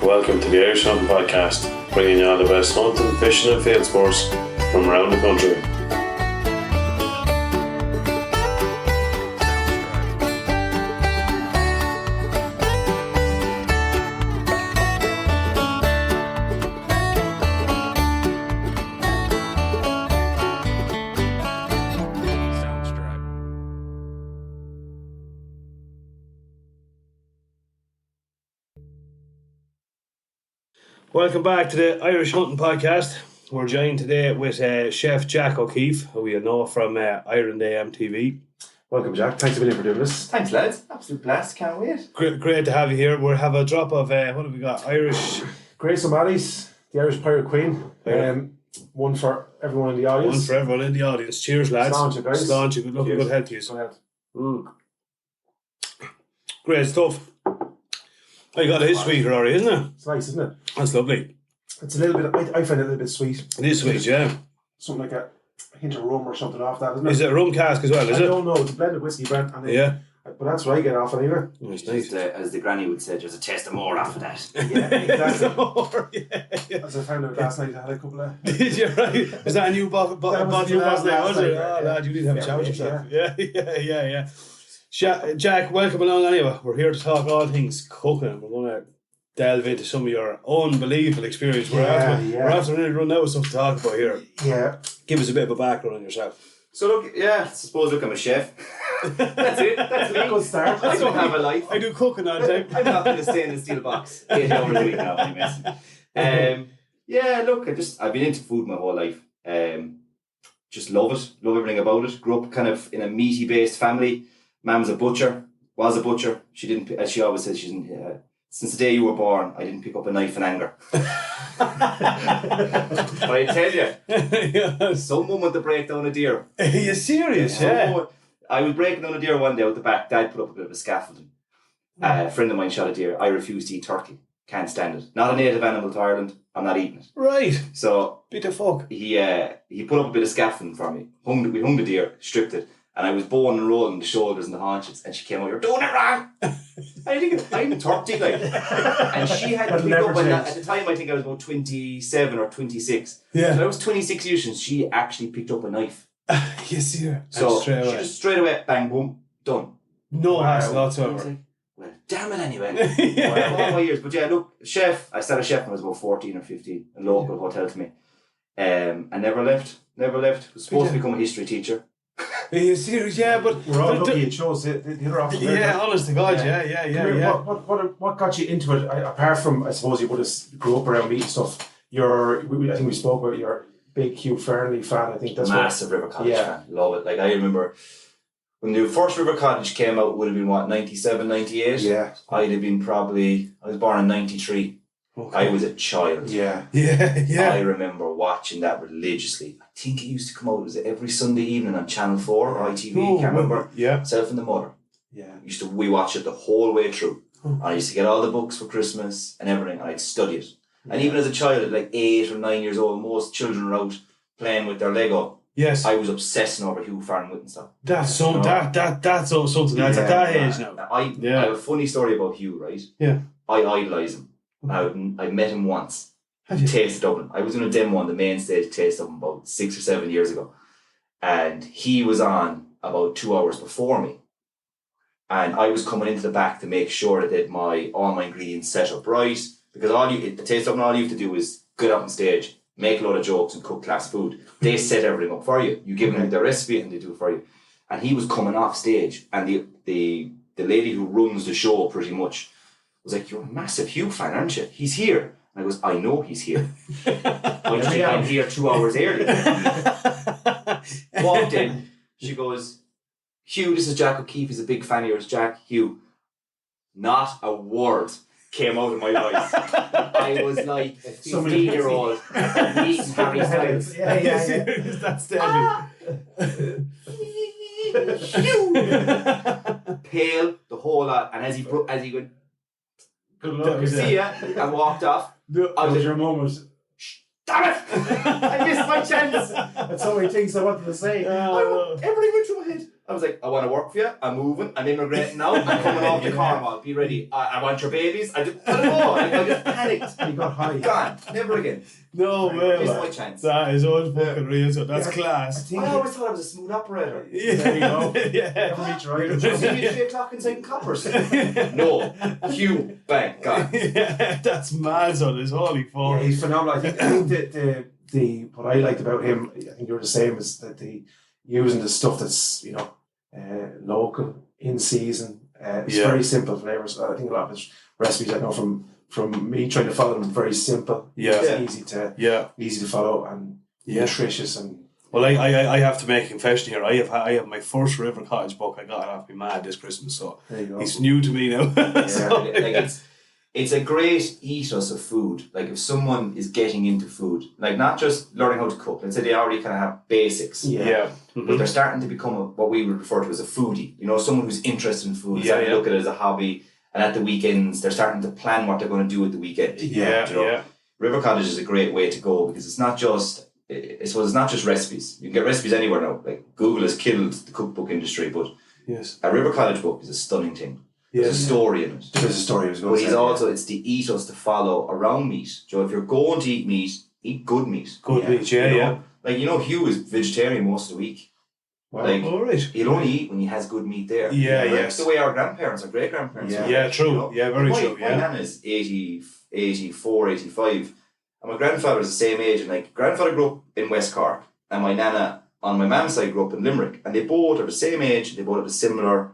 Welcome to the Irish Hunting Podcast, bringing you all the best hunting, fishing and field sports from around the country. Welcome back to the Irish Hunting Podcast. We're joined today with Chef Jack O'Keefe, who you know from Ireland AM TV. Welcome, Jack. Thanks a million for doing this. Thanks, lads. Absolute blast. Can't wait. Great to have you here. We'll have a drop of, what have we got? Irish... Grace O'Malley's, the Irish Pirate Queen. One for everyone in the audience. One for everyone in the audience. Cheers, lads. Sláinte, guys. Sláinte. Good luck and good health to you. Go ahead. Great stuff. Oh, you got a history already, isn't it? It's nice, isn't it? That's lovely. It's a little bit, I find it a little bit sweet. It is sweet, yeah. Something like a hint of rum or something off that, isn't it? Is it a rum cask as well, is it? I don't know. It's a blended whiskey brand. And yeah. But that's what I get off it anyway. It's nice. As the granny would say, there's a taste of more after that. Yeah, exactly. yeah. As I found out last night, I had a couple of... Did you, right? Is that a new bottle last night, was it? Oh, lad, you need to have a chat with yourself. Yeah. Jack, welcome along anyway. We're here to talk all things cooking. We're going to delve into some of your unbelievable experience. We're after really running out of stuff to talk about here. Yeah. Give us a bit of a background on yourself. So I suppose I'm a chef. That's it. That's me. Good start. I don't have a life. I do cooking all the time. I'm not going to stay in the steel box 8 hours a week now. I've been into food my whole life. Just love it. Love everything about it. Grew up kind of in a meaty based family. Mum's a butcher. Was a butcher. She didn't. As she always says, she didn't. Since the day you were born, I didn't pick up a knife in anger. But I tell you, some moment to break down a deer. Are you serious? Yeah. I was breaking down a deer one day out the back. Dad put up a bit of a scaffolding. A friend of mine shot a deer. I refused to eat turkey. Can't stand it. Not a native animal to Ireland. I'm not eating it. Right. So bit of fuck. He put up a bit of scaffolding for me. We hung the deer, stripped it. And I was bowing and rolling the shoulders and the haunches, and she came out, "You're doing it wrong." I'm 30, like, and she had to pick up at the time. I think I was about 27 or 26. Yeah, so I was 26 years since she actually picked up a knife. Yes, yeah. So she just straight away, bang, boom, done. No hassle whatsoever. Like, well, damn it, anyway. All my years, but yeah, look, chef. I started chef when I was about 14 or 15. A local hotel to me, and never left. Was supposed to become a history teacher. Are you serious? Yeah, but we're all lucky it chose the other option. Yeah, honest to God, yeah. What got you into it? Apart from, I suppose you would have grew up around meat and stuff. I think we spoke about your big Hugh Fernley fan. I think that's massive River Cottage fan. Love it. Like I remember when the first River Cottage came out, would have been what, 97, 98? Yeah. I was born in 93. Okay. I was a child. Yeah. I remember watching that religiously. I think it used to come out, was it every Sunday evening on Channel 4 or ITV? Can't remember. Yeah. Self and the Mother. Yeah. We watched it the whole way through. I used to get all the books for Christmas and everything, and I'd study it. And even as a child, at like 8 or 9 years old, most children are out playing with their Lego. Yes. I was obsessing over Hugh Farnham and stuff. That's something that's at that age now. I have a funny story about Hugh, right? Yeah. I idolise him. I met him once. Taste Dublin. I was in a demo on the main stage Taste Dublin about 6 or 7 years ago. And he was on about 2 hours before me. And I was coming into the back to make sure that they had all my ingredients set up right. Because the Taste Dublin, all you have to do is get up on stage, make a lot of jokes and cook class food. They set everything up for you. You give them the recipe and they do it for you. And he was coming off stage, and the lady who runs the show pretty much was like, "You're a massive Hugh fan, aren't you? He's here." And I goes, "I know he's here. I'm here 2 hours early." Walked in. She goes, "Hugh, this is Jack O'Keefe. He's a big fan of yours." Jack, Hugh. Not a word came out of my voice. I was like a 15-year-old eating Harry Styles. Yeah. That's deadly. Pale, the whole lot. And as he went, "Good luck, see ya," and walked off. I was your moment. Damn it! I missed my chance. That's so many things I wanted to say. Everything went through my head. I was like, I want to work for you. I'm moving. I'm immigrating now. I'm coming off the Cornwall. Be ready. I want your babies. I don't know. I just panicked. And he got high. Gone. Never again. No way. Here's my chance. That is fucking real. So that's class. I always thought I was a smooth operator. Yeah. There you go. Yeah. Never meet your idol. See me at 3 o'clock inside in coppers. No. Cue. Bang. Gone. Yeah, that's mad, son. It's holy fuck. Yeah, he's phenomenal. I think the what I liked about him, I think you're the same, is that the using the stuff that's local, in season. It's very simple flavors. I think a lot of his recipes, I know from me trying to follow them, very simple. Yeah. It's easy to follow and nutritious and. Well, I have to make a confession here. I have my first River Cottage book. I got it off my mad this Christmas, so There you go. it's new to me now. So, It's a great ethos of food. Like if someone is getting into food, like not just learning how to cook. Let's say they already kind of have basics. yeah. But they're starting to become what we would refer to as a foodie. You know, someone who's interested in food. Starting to look at it as a hobby. And at the weekends, they're starting to plan what they're going to do at the weekend. Yeah. River Cottage is a great way to go because it's not just, I suppose it's not just recipes. You can get recipes anywhere now. Like Google has killed the cookbook industry, but Yes. a River Cottage book is a stunning thing. There's a story in it. There's a story I was going But to he's say. also, it's the ethos to follow around meat. Joe, if you're going to eat meat, eat good meat. Good meat, You know? yeah. Like, Hugh is vegetarian most of the week. Wow. Like, All right. he'll only eat when he has good meat there. Yeah, Like, yes. the way our grandparents, our great-grandparents were. Yeah, true. Yeah, very true. My nana is 84, 85. And my grandfather's the same age. And like, grandfather grew up in West Cork. And my nana, on my mum's side, grew up in Limerick. And they both are the same age. They both have a similar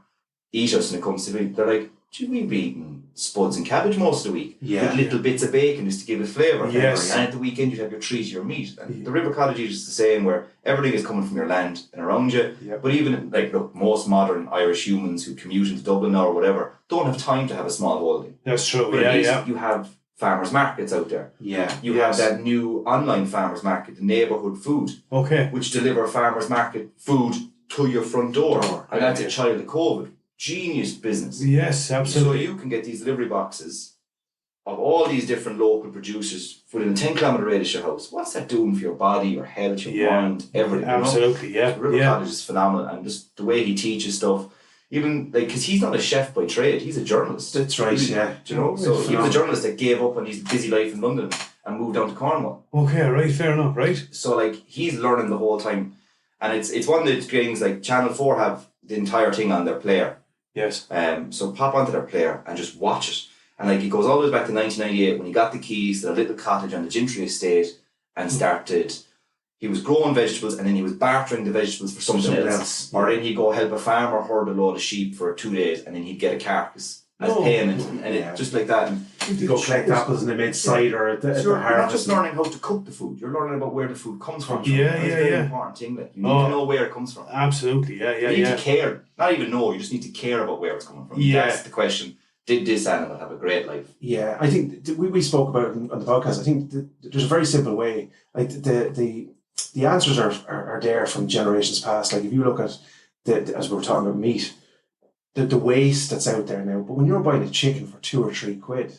ethos when it comes to meat. They're like, we'd be eating spuds and cabbage most of the week. Yeah. With little bits of bacon just to give it flavour. Yes. And at the weekend you'd have your treat, your meat. And the River Cottage is the same, where everything is coming from your land and around you. Yep. But even like look, most modern Irish humans who commute into Dublin now or whatever don't have time to have a small holding. That's true. But at least Yeah. you have farmers markets out there. Yeah. You have that new online farmers market, the neighbourhood food, Okay. which deliver farmers market food to your front door. And that's a child of COVID. Genius business. Yes, absolutely. So you can get these delivery boxes of all these different local producers within a 10-kilometre radius of your house. What's that doing for your body, your health, your mind, everything? Absolutely, So River Cottage is phenomenal, and just the way he teaches stuff, even like, because he's not a chef by trade, he's a journalist. That's right, yeah. Do you know? So he was a journalist that gave up on his busy life in London and moved down to Cornwall. Okay, right, fair enough, right? So like, he's learning the whole time, and it's one of the things like Channel 4 have the entire thing on their player. Yes. So pop onto their player and just watch it. And like, it goes all the way back to 1998 when he got the keys to the little cottage on the Gentry estate and started. He was growing vegetables and then he was bartering the vegetables for something else. Or then he'd go help a farmer herd a load of sheep for 2 days and then he'd get a carcass as payment. And it, just like that. And You go collect apples and they made cider at the you're not harvest. just learning how to cook the food, you're learning about where the food comes from. Yeah, That's a very important thing. Like, you need to know where it comes from. Absolutely, You need to care. Not even know, you just need to care about where it's coming from. Yeah. That's the question. Did this animal have a great life? Yeah, I think we spoke about it on the podcast. I think there's a very simple way. Like the answers are there from generations past. Like if you look at as we were talking about meat, the waste that's out there now. But when you're buying a chicken for £2 or £3,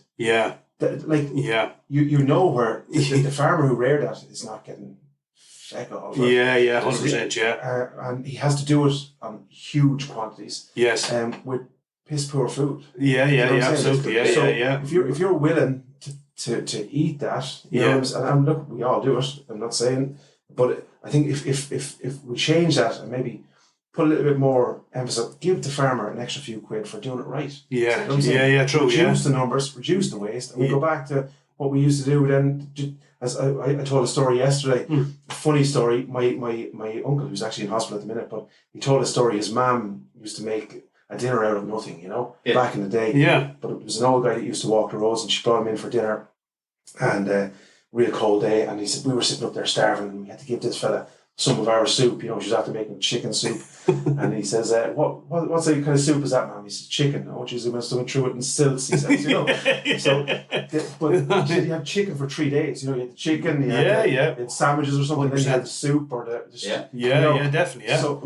you know where the farmer who reared that is not getting feck off. 100%, and he has to do it on huge quantities. Yes. With piss poor food. Absolutely. So if you're willing to eat that, you know, and look, we all do it. I'm not saying, but I think if we change that and maybe put a little bit more emphasis, give the farmer an extra few quid for doing it right. True. Reduce the numbers, reduce the waste, and we go back to what we used to do. Then, as I told a story yesterday, a funny story. My uncle, who's actually in hospital at the minute, but he told a story. His mum used to make a dinner out of nothing, back in the day. Yeah. But it was an old guy that used to walk the roads, and she brought him in for dinner, and real cold day, and he said we were sitting up there starving, and we had to give this fella some of our soup. She was after making chicken soup, and he says, "What's the kind of soup is that, ma'am?" He says, "Chicken." Oh, geez, we must have went through it in stilts. He says, So, but he said you had chicken for 3 days. You had the chicken, you had sandwiches or something, 100%. Then you had the soup or definitely. So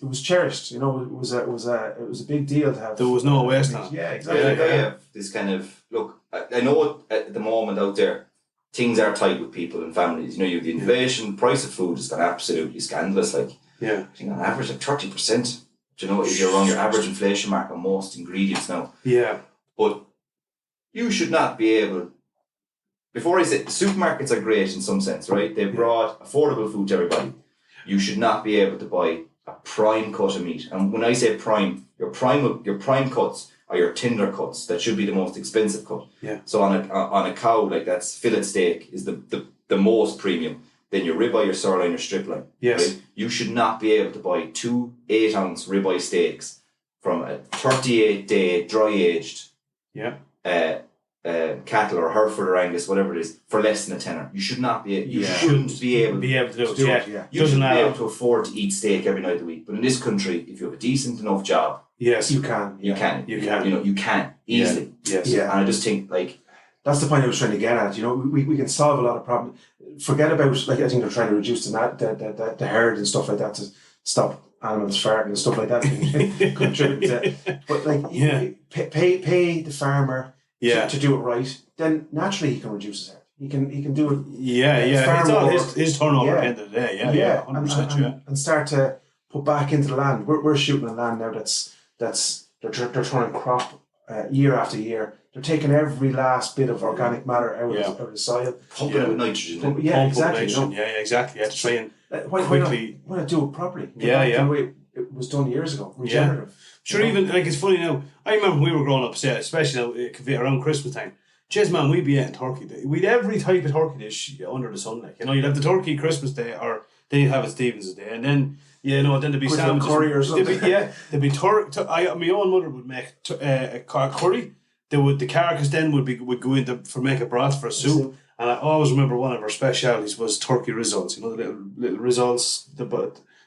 it was cherished. It was a big deal to have. There was no waste on it. Yeah, exactly. I have this kind of look. I know at the moment out there, things are tight with people and families. You have the inflation, price of food has gone absolutely scandalous. Like, Yeah. I think on average, like 30%. Do you know, if you're around your average inflation mark on most ingredients now. Yeah. But you should not be able. Before I say, supermarkets are great in some sense, right? They've brought affordable food to everybody. You should not be able to buy a prime cut of meat. And when I say prime, your prime cuts are your tender cuts. That should be the most expensive cut. Yeah. So on a cow, like that's fillet steak is the most premium. Then your ribeye, your sirloin, your strip loin. Yes. Right? You should not be able to buy 2 8-ounce ribeye steaks from a 38-day dry aged cattle or Hereford or Angus, whatever it is, for less than a tenner. You should not be. You shouldn't be able to do it. Yeah. You shouldn't be able to afford to eat steak every night of the week. But in this country, if you have a decent enough job, yes, you can. You can. You know, you can easily. Yes. Yeah. And I just think like that's the point I was trying to get at. You know, we can solve a lot of problems. Forget about, like, I think they're trying to reduce the herd and stuff like that to stop animals farting and stuff like that. But like, pay the farmer to do it right. Then naturally he can reduce his herd. He can do it. Yeah. It's all his turnover at the end of the day. Yeah. 100%. And start to put back into the land. We're shooting on land now that's they're trying to crop year after year. They're taking every last bit of organic matter out of the soil. Pumping it with nitrogen. Exactly. Exactly. To try and quickly. Why not do it properly? The way it was done years ago. Regenerative. Sure, even like it's funny now. I remember when we were growing up, especially now, it could be around Christmas time. Jeez, man, we'd be eating turkey. We'd every type of turkey dish under the sun. Like, you know, you'd have the turkey Christmas Day, or then you'd have it Stevens' Day, and then then there'd be sandwiches. Curry or something. There'd be turkey. My own mother would make a curry. The carcass then would go into for make a broth for a soup. And I always remember one of her specialities was turkey rissoles. You know, the little rissoles.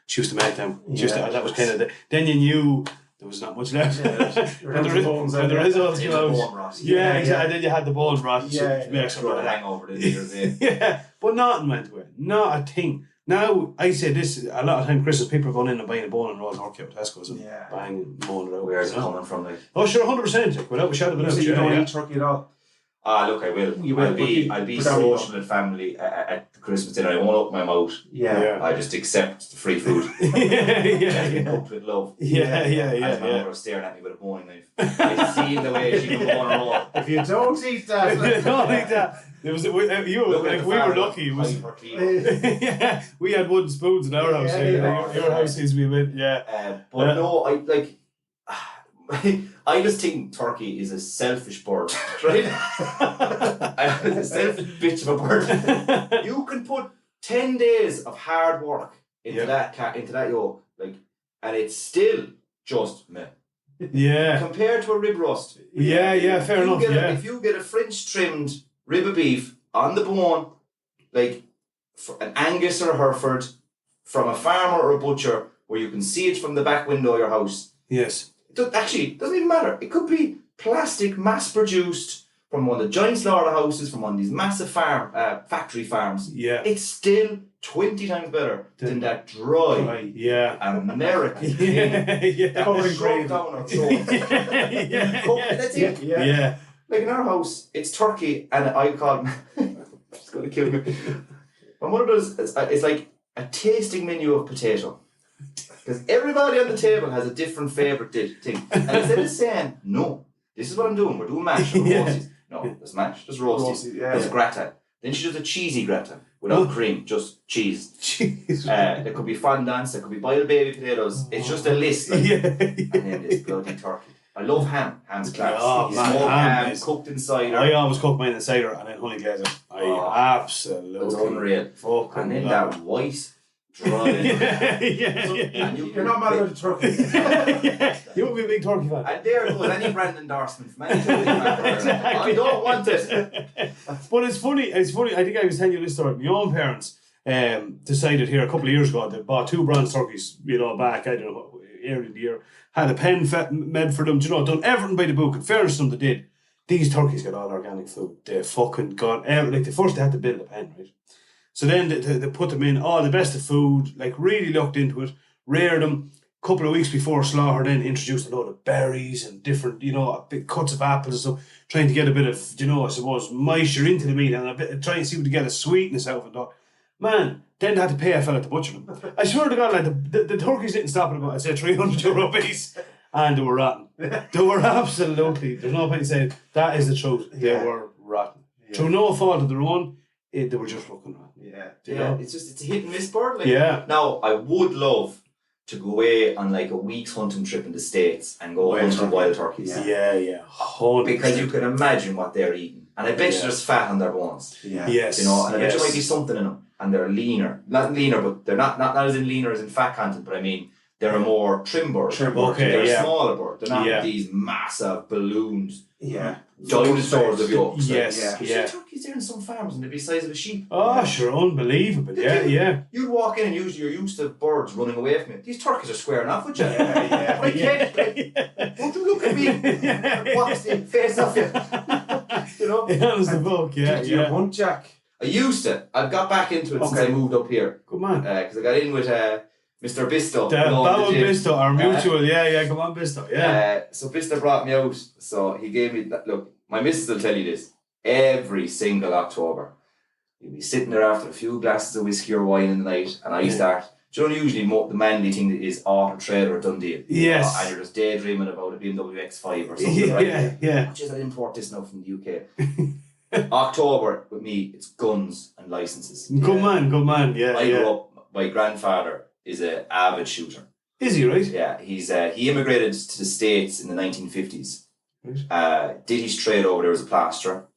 She used to make them. That was kind of then you knew there was not much left. And the rissoles, you know. Exactly. And then you had the bone broth. The hangover the other day. But nothing went away. Not a thing. Now, I say this, a lot of time Christmas people are going in and buying a bone and raw turkey at Tesco's and bang and bone it out. Where's it coming from? Like? Oh, sure, 100%. Like, without a shadow of a doubt. You don't eat turkey at all? Look, I will. I'll be social with family at the Christmas dinner. I won't open my mouth. I just accept the free food. Cooked with love. As my mother was staring at me with a boning knife. I see the way she can bone her all. If you don't eat that, don't eat that. It was we were lucky. It was we had wooden spoons in our house. Your house seems to be a bit but no, I like. I just think turkey is a selfish bird, right? It's a selfish bitch of a bird. You can put 10 days of hard work into that yolk, like, and it's still just meh. Yeah. Compared to a rib roast. Fair enough. If you get a French trimmed rib of beef on the bone, like an Angus or a Hereford, from a farmer or a butcher, where you can see it from the back window of your house. Yes. It doesn't even matter. It could be plastic, mass-produced from one of the giant slaughterhouses, from one of these massive factory farms. Yeah. It's still 20 times better than that dry American thing. Covering gravy down our throat. That's it. Yeah. Like in our house, it's turkey, and I call it's going to kill me. My mother does. It's like a tasting menu of potato. Because everybody on the table has a different favourite thing. And instead of saying, no, this is what I'm doing, we're doing mash or roasties. No, there's mash, there's roasties, there's gratin. Then she does a cheesy gratin without cream, just cheese. There could be fondants, there could be boiled baby potatoes. It's just a list. Like, and then this bloody turkey. I love ham. Ham's class. Smoked ham, cooked in cider. I always cook mine in cider and then honey glaze it. Absolutely. It's unreal. And then that white... Dry. And you're not mad about the turkey. You would be a big turkey fan. And there goes any brand endorsement from any turkey fan. I don't want it. But it's funny. I think I was telling you this story. My own parents decided here a couple of years ago they bought 2 bronze turkeys. Back I don't know early in the year. Had a pen made for them. Done everything by the book. And fairness to them, they did. These turkeys got all organic food. They fucking got like the first they had to build a pen, right? So then they put them in all the best of food, like really looked into it, reared them. A couple of weeks before slaughter, then introduced a load of berries and different, big cuts of apples and stuff, trying to get a bit of, I suppose, moisture into the meat and trying to see if we could get a sweetness out of it. Man, then they had to pay a fella to butcher them. I swear to God, like the turkeys didn't stop at about, I'd say, €300 a piece. And they were rotten. They were absolutely, there's no point in saying, that is the truth. They were rotten. Yeah. Through no fault of their own, they were just fucking rotten. Yeah. It's a hit and miss bird. Like, now, I would love to go away on like a week's hunting trip in the States and go hunting wild turkeys. Yeah. Because you can imagine what they're eating. And I bet you there's fat on their bones. Yeah. Yes. You know, and I bet you might be something in them. And they're leaner. Not leaner, but they're not as in leaner as in fat content, but I mean, they're a more trim bird. They're a smaller bird. They're not these massive balloons. Yeah. Dinosaurs of yolks. Yes. Yeah. Turkeys there in some farms and they'd be the size of a sheep. Oh, sure, unbelievable. Yeah. You'd walk in and usually you're used to birds running away from you. These turkeys are squaring off with you. Don't you look at me? What's the face off you? You know? That was the book, Did you hunt, Jack? I used to. I've got back into it since I moved up here. Good man. Because I got in with Mr. Bisto. Bisto, our mutual. Come on, Bisto. Yeah. So Bisto brought me out. So he gave me that. Look, my missus will tell you this. Every single October, you'll be sitting there after a few glasses of whiskey or wine in the night, and I start. Do you know usually the manly thing is Auto Trader or Dundee? Yes. And you're just daydreaming about a BMW X5 or something, right? Yeah. Which is I import this now from the UK. October with me, it's guns and licenses. Good man. Yeah. I grew up. My grandfather is an avid shooter. Is he, right? Yeah, he immigrated to the States in the 1950s. Right. Did his trade over there as a plasterer.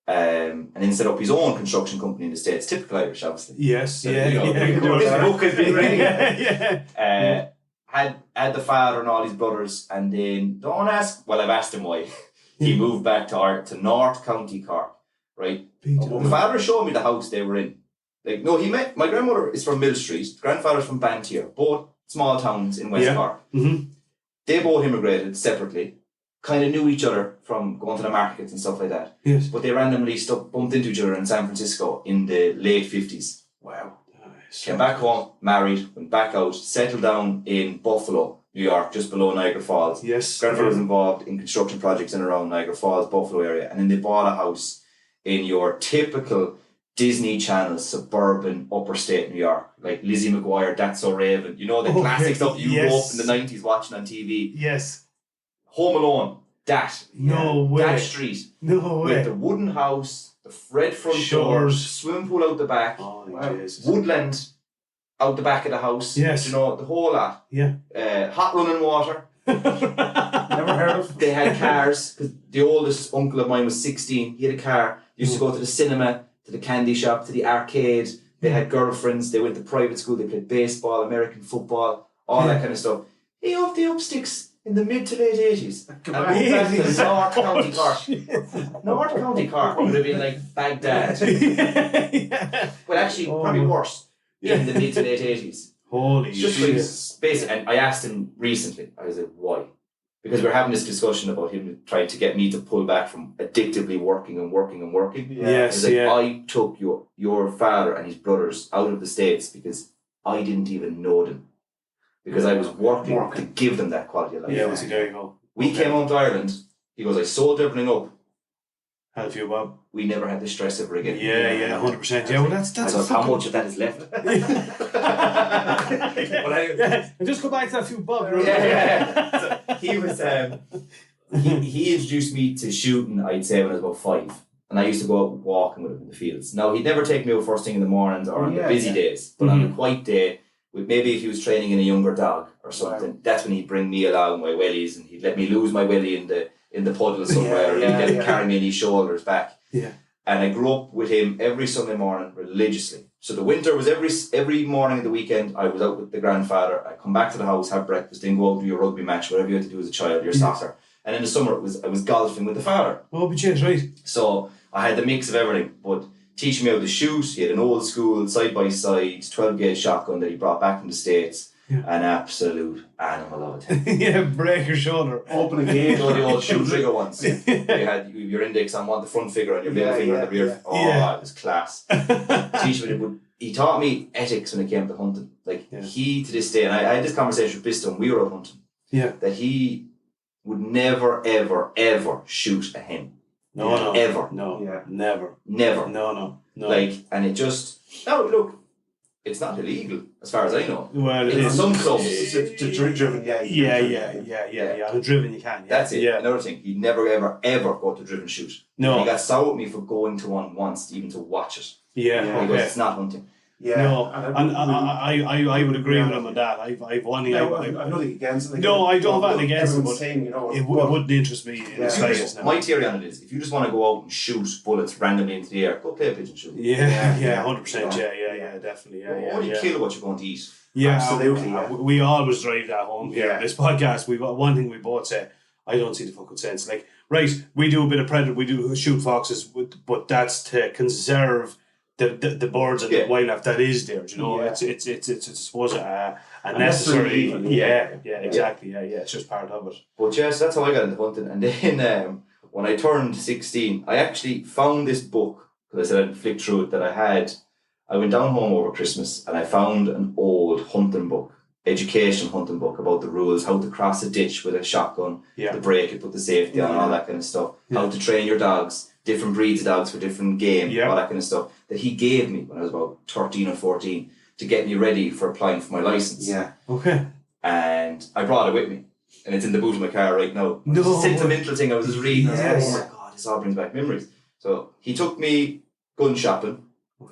And then set up his own construction company in the States. Typical Irish, obviously. Yes, so, this book has been ready. Had the father and all his brothers, and then don't ask. Well, I've asked him why. He moved back to North County Cork, right? My father showed me the house they were in. Like, no, he met my grandmother is from Mill Street. Grandfather's from Bantier, both small towns in West Cork. Mm-hmm. They both immigrated separately. Kind of knew each other from going to the markets and stuff like that. Yes. But they randomly bumped into each other in San Francisco in the late 50s. Wow. Came back home, married, went back out, settled down in Buffalo, New York, just below Niagara Falls. Yes. Grandfather was involved in construction projects in and around Niagara Falls, Buffalo area. And then they bought a house in your typical Disney Channel suburban upper state New York. Like Lizzie McGuire, That's So Raven. You know, the classic stuff you grew up in the 90s watching on TV. Yes. Home Alone. No way. That street. No way. With the wooden house, the red front door, swimming pool out the back, woodland out the back of the house. Yes. You know, the whole lot. Yeah. Hot running water. Never heard of. They had cars, because the oldest uncle of mine was 16. He had a car. They used to go to the cinema, to the candy shop, to the arcade. They had girlfriends. They went to private school. They played baseball, American football, all that kind of stuff. He upped the upsticks in the mid to late 80s. And moved back to North County Cork. North County Cork would have been like Baghdad. Well, actually, probably worse in the mid to late 80s. Holy shit. Basic. And I asked him recently, I was like, why? Because we were having this discussion about him trying to get me to pull back from addictively working. Yes, I took your father and his brothers out of the States because I didn't even know them. Because I was working to give them that quality of life. Yeah, there you go. We came home to Ireland. He goes, I sold everything up. Had a few, Bob. We never had this stress ever again. Yeah, 100%. Yeah, well, that's I goes, how much of that is left? And just go back to that few, Bob. So he was, he introduced me to shooting, I'd say, when I was about 5. And I used to go out walking with him in the fields. Now, he'd never take me out first thing in the mornings or on the busy days. But on a quiet day, maybe if he was training in a younger dog or something, that's when he'd bring me along my wellies and he'd let me lose my wellie in the puddle somewhere and he'd carry me on his shoulders back. Yeah. And I grew up with him every Sunday morning religiously. So the winter was every morning of the weekend I was out with the grandfather. I'd come back to the house, have breakfast, then go out to your rugby match, whatever you had to do as a child, your soccer. And in the summer I was golfing with the father. Oh, but yes, right. So I had the mix of everything, but teaching me how to shoot. He had an old school side-by-side 12-gauge shotgun that he brought back from the States. Yeah. An absolute animal of it. Yeah, break your shoulder. Open a gate. You know the old shoe trigger ones. You had your index on the front figure and your middle finger on the rear. Oh, it was class. Teaching me, but he taught me ethics when it came to hunting. Like he, to this day, and I had this conversation with Bisto when we were out hunting. Yeah. That he would never, ever, ever shoot a hen. No. Ever. No. Yeah. Never. Never. No. Like, and it just, no, look, it's not illegal as far as I know. Well, it in is. some clubs. To driven, yeah. Yeah. On driven, you can. Yeah. That's it. Yeah. Another thing, he'd never, ever go to driven shoot. No. He got sour at me for going to one once, even to watch it. Yeah. Because it's not hunting. Yeah. No, and I would agree with him on that. I've one thing. I've nothing against it. No, I don't have anything against it, but saying, you know, it wouldn't interest me in the slightest. My theory on it is, if you just want to go out and shoot bullets randomly into the air, go play a pigeon shoot. Yeah, 100%. Yeah, definitely. Yeah. Only kill what you're going to eat. Yeah, absolutely. We always drive that home here. This podcast, we've got one thing we both say. I don't see the fucking sense. Like, right, we do a bit of predator, we do shoot foxes, but that's to conserve the birds and the wildlife that is there. You know, it's I suppose a necessary. Exactly. Yeah. It's just part of it. But yes, that's how I got into hunting. And then when I turned 16, I actually found this book because I said I'd flick through it. I went down home over Christmas and I found an old hunting book, education hunting book about the rules, how to cross a ditch with a shotgun, to break it, put the safety on, all that kind of stuff. How to train your dogs. Different breeds of dogs for different game, all that kind of stuff that he gave me when I was about 13 or 14 to get me ready for applying for my license. Yeah. Okay. And I brought it with me, and it's in the boot of my car right now. No. It's a sentimental thing I was just reading. Yes. I was like, oh my God, this all brings back memories. So he took me gun shopping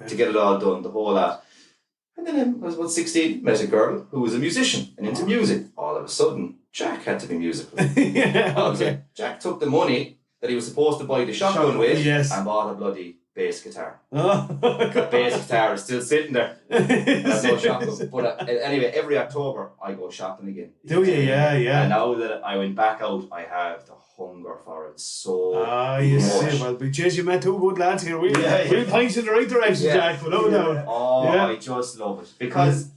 to get it all done, the whole lot. And then I was about 16, met a girl who was a musician and into music. All of a sudden, Jack had to be musical. Jack took the money that he was supposed to buy the shotgun with and bought a bloody bass guitar. The bass guitar is still sitting there. That's no shotgun. But anyway, every October I go shopping again. Do you? Yeah. And now that I went back out, I have the hunger for it so you much. see, well, because you met two good lads here. We're pointing in the right direction, Jack, without doubt. I just love it. Because,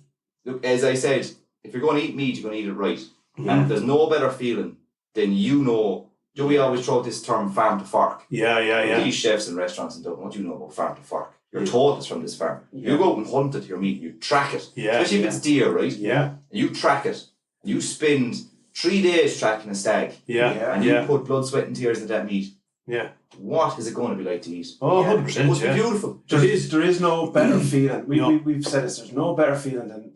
look, as I said, if you're going to eat meat, you're going to eat it right. And there's no better feeling than we always throw this term farm to fork. Yeah. These chefs in restaurants in Dublin, what do you know about farm to fork? You're told it's from this farm. You go out and hunt it, your meat, you track it. Especially if it's deer, right? Yeah. And you track it. You spend 3 days tracking a stag. And you put blood, sweat and tears into that meat. Yeah. What is it going to be like to eat? Oh, 100%. It must be beautiful. There is no better feeling. We've said this. There's no better feeling than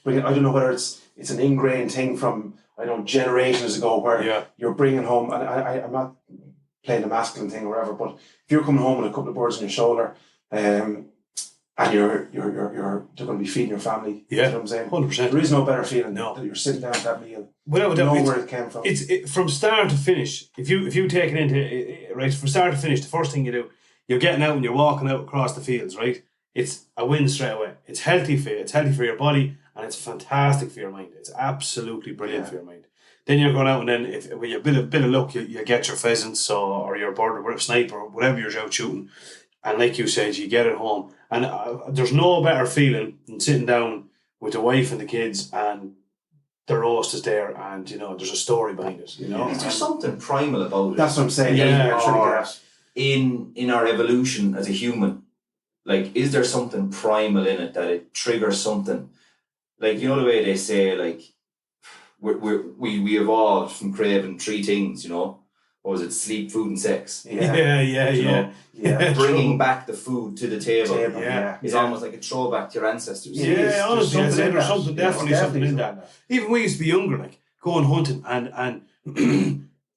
bringing. I don't know whether it's an ingrained thing from generations ago where you're bringing home. And I'm not playing the masculine thing or whatever, but if you're coming home with a couple of birds on your shoulder, and you're going to be feeding your family. Yeah, you know what I'm saying? 100%. There is no better feeling that you're sitting down at that meal. Without know where it came from. It's from start to finish. If you take it into right from start to finish, the first thing you do, you're getting out and you're walking out across the fields. Right, it's a win straight away. It's healthy for your body, and it's fantastic for your mind. It's absolutely brilliant for your mind. Then you're going out and then with a bit of luck, you get your pheasants or your bird or snipe or whatever you're out shooting. And like you said, you get it home. And there's no better feeling than sitting down with the wife and the kids and the roast is there and, there's a story behind it, Is there something primal about it? That's what I'm saying. In our evolution as a human, like, is there something primal in it that it triggers something? Like, the way they say, like, we evolved from craving 3 things, What was it? Sleep, food, and sex. Yeah. Bringing back the food to the table. It's almost like a throwback to your ancestors. Yeah, honestly, there's something definitely something in that. Even we used to be younger, like going hunting and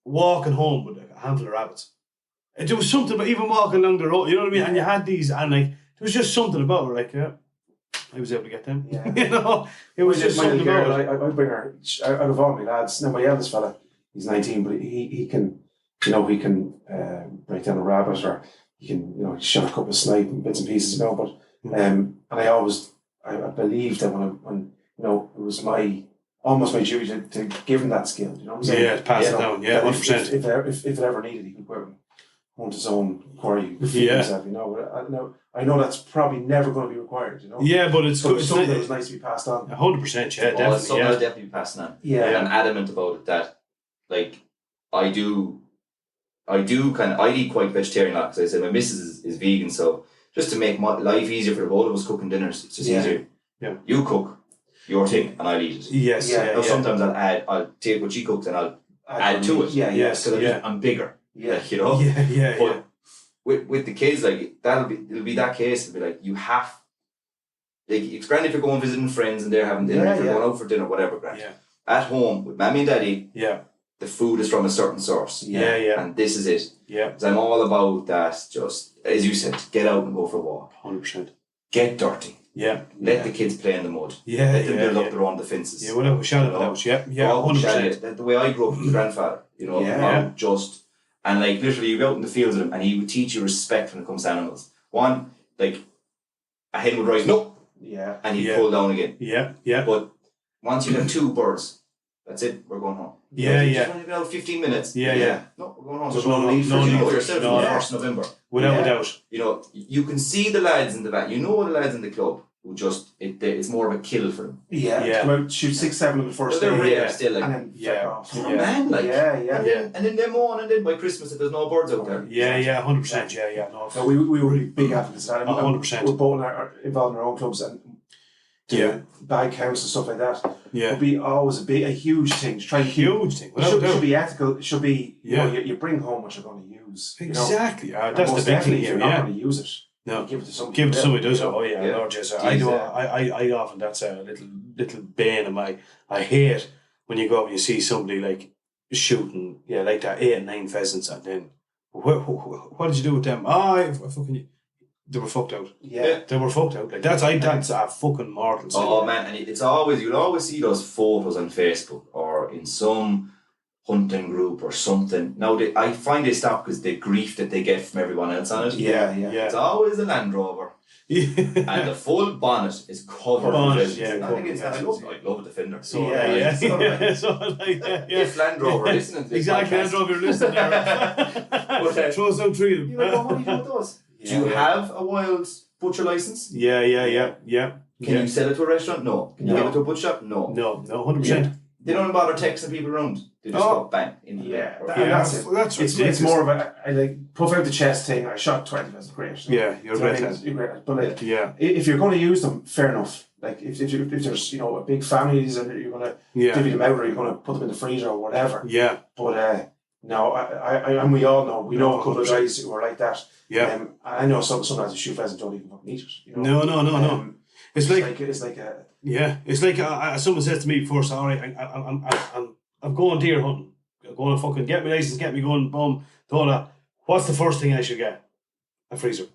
walking home with a handful of rabbits. There was something about even walking along the road, you know what I mean? And you had these, and like there was just something about it, like I was able to get them. Yeah. It was just something about it. I bring her out of all my lads. Now my eldest fella, he's 19, but he can. He can break down a rabbit, or he can, shot a couple of snipe and bits and pieces, But and I believed that when it was almost my duty to give him that skill. You know what I'm saying? Yeah, to pass it down. Yeah, 100%. If it ever needed, he could go out and hunt his own quarry. Himself, But I know that's probably never going to be required. Yeah, but it's good. It's something that was nice to be passed on. 100%. Yeah, definitely. It's something I'll definitely be passing on. Yeah, I'm adamant about it that, like, I eat quite vegetarian because I said my missus is vegan, so just to make my life easier for the both of us cooking dinners, it's just easier. Yeah. You cook your thing and I'll eat it. Yes. Sometimes I'll take what she cooks and I'll add to it. Yeah. Because I'm bigger. Yeah. Like, you know. Yeah. But with the kids, like it'll be that case. It'll be like you have. Like it's grand if you're going visiting friends and they're having dinner. If you're going out for dinner, whatever, grand. Yeah. At home with mommy and daddy. Yeah. The food is from a certain source. Yeah. And this is it. Yeah. Because I'm all about that. Just as you said, get out and go for a walk. 100%. Get dirty. Yeah. Let the kids play in the mud. Yeah. Let them build up their own defences. Yeah. Without a shadow of a doubt. Yeah. Yeah. 100%. The way I grew up with my grandfather, you know, and like literally you go out in the fields with him and he would teach you respect when it comes to animals. One, like a hen would rise, no. Yeah. And he'd pull down again. Yeah. But once you have 2 birds, that's it, we're going home. Just only about 15 minutes. Yeah. No, we're going home. There's So no leave for need. you know yourself No. on the 1st November. Without a doubt. You know, you can see the lads in the back. You know the lads in the club who just, it's more of a kill for them. Yeah. Come out, shoot 6-7 of the first But day. they're rare still, like, And then flick off. oh man, like, Yeah. And then them on, and then by Christmas if there's no birds out there. Yeah. 100%. Yeah. No. So we were really big advocates of that. 100%. We're both involved in our own clubs and bag counts and stuff like that. Yeah. Would be always a huge thing to try and keep. Huge thing. It should be ethical. It should be, you know, you bring home what you're going to use. Exactly. You know? That's the big thing If here. you're not going to use it, No. give it to somebody. Give it to somebody who does it. You know? Oh yeah, Yeah. Lord, yes. I do. I often, that's a little bane of my. I hate when you go up and you see somebody like shooting, like that 8 and 9 pheasants, and then what did you do with them? They were fucked out. Yeah. They were fucked out. Like that's a fucking mortal sin. Oh man, and you'll always see those photos on Facebook or in some hunting group or something. Now I find they stop because the grief that they get from everyone else on it. Yeah. It's always a Land Rover. And the full bonnet is covered Bonnet, with yeah, Nothing against that. I love a Defender. So If Land Rover listening to this exactly, podcast, Land Rover listening there. Throw some 3 of them. you know what do you do with those? Do you have a wild butcher license? Yeah. Can you sell it to a restaurant? No. Can you give it to a butcher shop? No. No, 100%. They don't even bother texting people around. They just go bang into the That's it. That's It's more of I like puff out the chest thing. I shot 20 that's great. Yeah, you're great lad. You're great. But like, Yeah. if you're going to use them, fair enough. Like if there's a big families and you're going to divvy them out or you're going to put them in the freezer or whatever. Yeah. But no, I and we all know a couple of guys who are like that. Yeah. I know some lads who shoot pheasant don't even fucking eat it. You know? No. It's like a it's like someone says to me before, sorry, I'm going deer hunting. I'm going to fucking get my license, get me going, boom, all that. What's the first thing I should get? A freezer.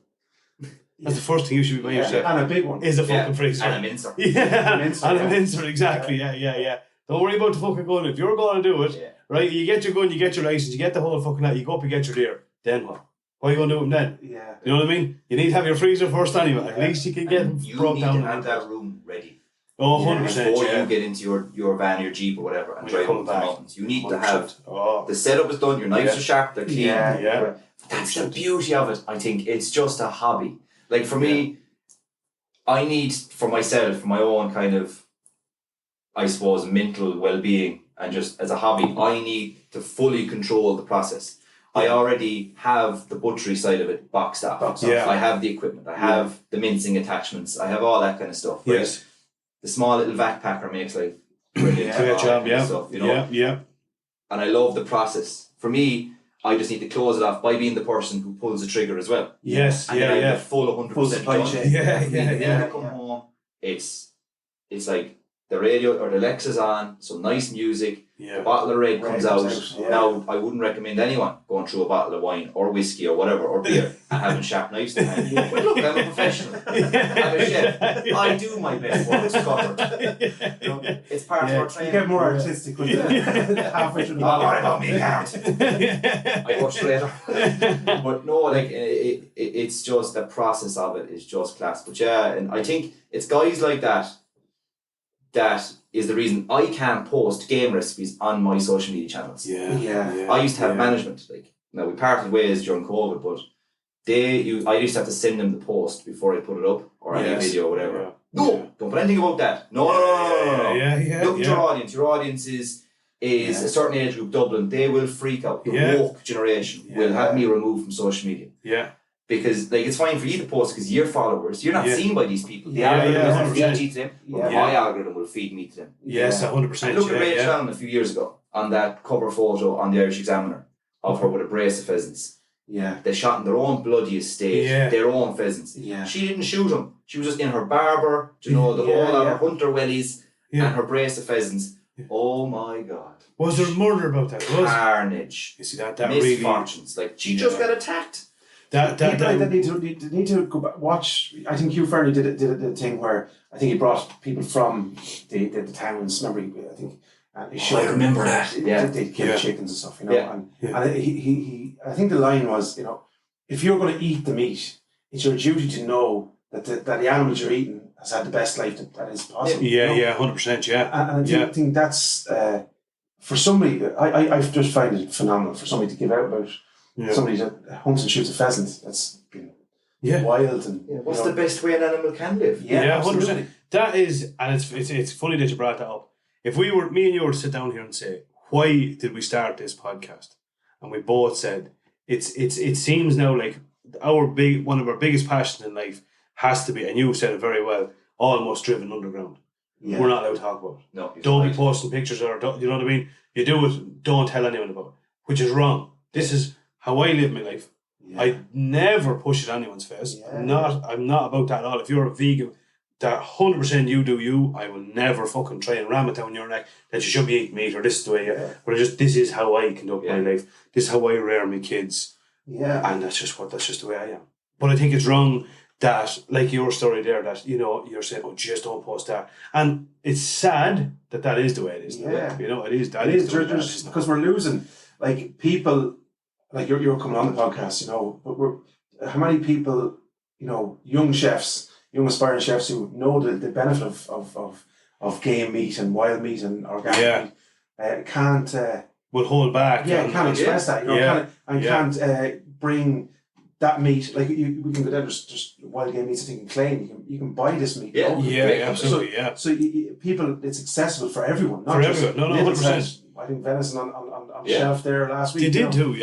That's the first thing you should be buying yourself. And a big one. Is a fucking freezer. And a mincer. Yeah, mincer, and a mincer, exactly. Yeah. Don't worry about the fucking gun. If you're going to do it, right, you get your gun, you get your license, you get the whole fucking lot, you go up and get your deer. Then what? What are you going to do with them then? Yeah. You know what I mean? You need to have your freezer first anyway. At least you can get them broke down. You need to have that room ready. Oh, 100%. Before you get into your van, your Jeep or whatever and drive up the mountains. You need 100%. To have the setup is done, your knives are sharp, they're clean. Yeah. That's the beauty of it. I think it's just a hobby. Like for me, I need for myself, for my own kind of, I suppose, mental well-being and just as a hobby, I need to fully control the process. I already have the butchery side of it boxed off. I have the equipment. I have the mincing attachments. I have all that kind of stuff. Right? Yes. The small little vac packer makes like brilliant stuff, you know? Yeah. And I love the process. For me, I just need to close it off by being the person who pulls the trigger as well. Yes, and then I have the full 100% full supply chain. Then I come home, it's like the radio or the Alexa's on, some nice music. The bottle of red comes out. Now, I wouldn't recommend anyone going through a bottle of wine or whiskey or whatever or beer and having sharp knives in hand. But look, I'm a professional. I'm a chef. I do my best work covered. You know, it's part of our training. You get more artistic when you're halfway through the bottle. What about me, Garrett? I watch later. But no, like it's just the process of it is just class. But yeah, and I think it's guys like that is the reason I can't post game recipes on my social media channels. I used to have management. Like now we parted ways during COVID, but I used to have to send them the post before I put it up or any video or whatever. No, don't put anything about that. No. Look at your audience. Your audience is a certain age group, Dublin. They will freak out. The woke generation will have me removed from social media. Yeah. Because like it's fine for you to post because your followers, you're not seen by these people. The algorithm will feed you to them, but my algorithm will feed me to them. Yes, 100%. And look at Rachel Allen a few years ago on that cover photo on the Irish Examiner of her with a brace of pheasants. Yeah. They shot in their own bloody estate, their own pheasants. Yeah. She didn't shoot them. She was just in her barber, the whole lot of hunter wellies and her brace of pheasants. Yeah. Oh my God. Was there murder about that? Carnage. You see that misfortunes. Really, like she just got attacked. That need to go back, watch. I think Hugh Fernie did the thing where I think he brought people from the towns. Remember, I think. And he showed I remember that. They kill chickens and stuff, And he I think the line was, if you're going to eat the meat, it's your duty to know that the animals you're eating has had the best life that is possible. Yeah, 100%. Yeah, and I think that's for somebody. I just find it phenomenal for somebody to give out about somebody that hunts and shoots a pheasant. That's been wild and. What's the best way an animal can live? Yeah, 100%. That is, and it's funny that you brought that up. If me and you were to sit down here and say, why did we start this podcast? And we both said, it seems now like one of our biggest passions in life has to be, and you said it very well, almost driven underground. Yeah. We're not allowed to talk about it. No, don't be posting pictures you know what I mean? You do it, don't tell anyone about it, which is wrong. This is how I live my life. Yeah. I never push it on anyone's face. Yeah. I'm not about that at all. If you're a vegan, that 100% you do you. I will never fucking try and ram it down your neck that you should be eating meat or this is the way but this is how I conduct my life. This is how I rear my kids. Yeah. And that's just the way I am. But I think it's wrong that, like your story there, that you're saying, oh just don't post that. And it's sad that is the way it is. Yeah. It is that is the way it is. Because we're losing like people like you're coming on the podcast, but how many people, young chefs, young aspiring chefs who know the benefit of game meat and wild meat and organic meat can't will hold back. Can't express that. Can't bring that meat. Like we can go down. There's wild game meats. I think in Clay you can buy this meat. Absolutely. So people, it's accessible for everyone. Not for just everyone. No, 100%. I think venison on the shelf there last week. They did too.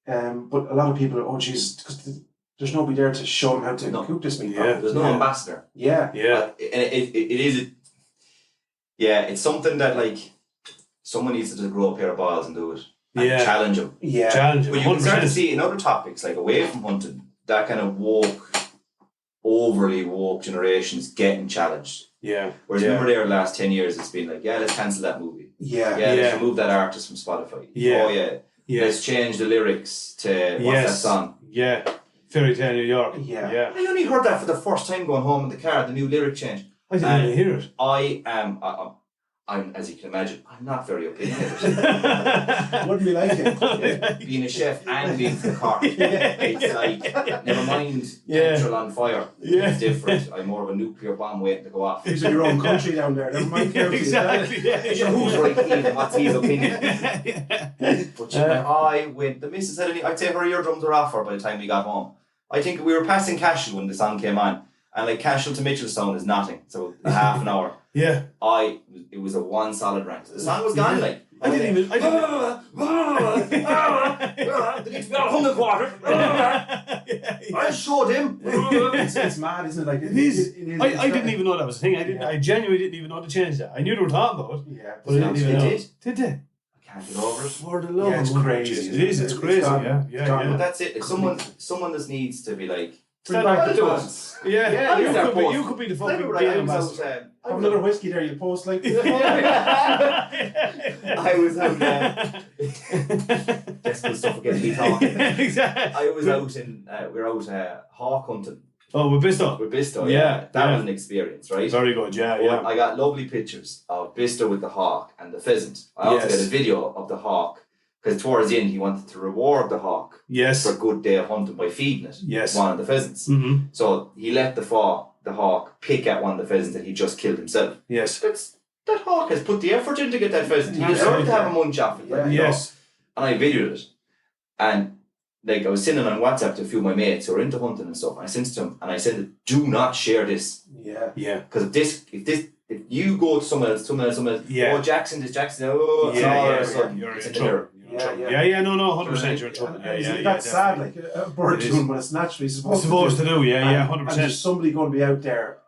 But a lot of people are, oh geez, because there's nobody there to show them how to cook this meat. There's no ambassador. Yeah. And it's something that like someone needs to just grow a pair of balls and do it. And challenge them. Yeah. Challenge them. But you can start to see in other topics, like away from hunting, that kind of overly woke generations getting challenged. Yeah. Whereas remember there the last 10 years it's been like, let's cancel that movie. Let's remove that artist from Spotify. Let's change the lyrics to what's that song? Fairy Tale New York. Yeah. I only heard that for the first time going home in the car, the new lyric change. I didn't even hear it. I'm, as you can imagine, I'm not very opinionated. Wouldn't be like it. Being a chef and being from Cork. It's like, never mind petrol on fire. It's different. I'm more of a nuclear bomb waiting to go off. It's your own country down there. Never mind exactly. So who's right even? What's his opinion? But the missus said, I'd say her eardrums were off her by the time we got home. I think we were passing Cashel when the song came on. And like Cashel to Mitchelstown is nothing. So half an hour. It was a one solid rant. The song was gone like. I didn't even. They need to be on 100 quarter. I showed him. It's mad, isn't it? Like it is. I didn't even know that was a thing. I genuinely didn't even know to change that. I knew they were talking about it. Yeah, but I didn't even know. Did they? I can't get over it. For the love, it's crazy. It is. It's crazy. But that's it. If someone just needs to be like. Bring back the posts. You could be the fucking ambassador. Have another whiskey there, you post like. I was out desperate stuff again, me talking. Exactly. I was out we were out hawk hunting. Oh, with Bisto? With Bisto, yeah. That was an experience, right? Very good, I got lovely pictures of Bisto with the hawk and the pheasant. I also got a video of the hawk. Because towards the end, he wanted to reward the hawk for a good day of hunting by feeding it one of the pheasants. Mm-hmm. So he let the hawk pick at one of the pheasants that he just killed himself. Yes. That hawk has put the effort in to get that pheasant. He deserved to have a munch off it. And I videoed it. And like I was sending on WhatsApp to a few of my mates who are into hunting and stuff. And I sent it to them and I said, do not share this. Yeah. Because if you go to someone else, oh Jackson, it's all it's in the mirror. No, 100% you're in trouble. That's sad, like a bird doing what it's naturally supposed to do. 100%. And there's somebody going to be out there,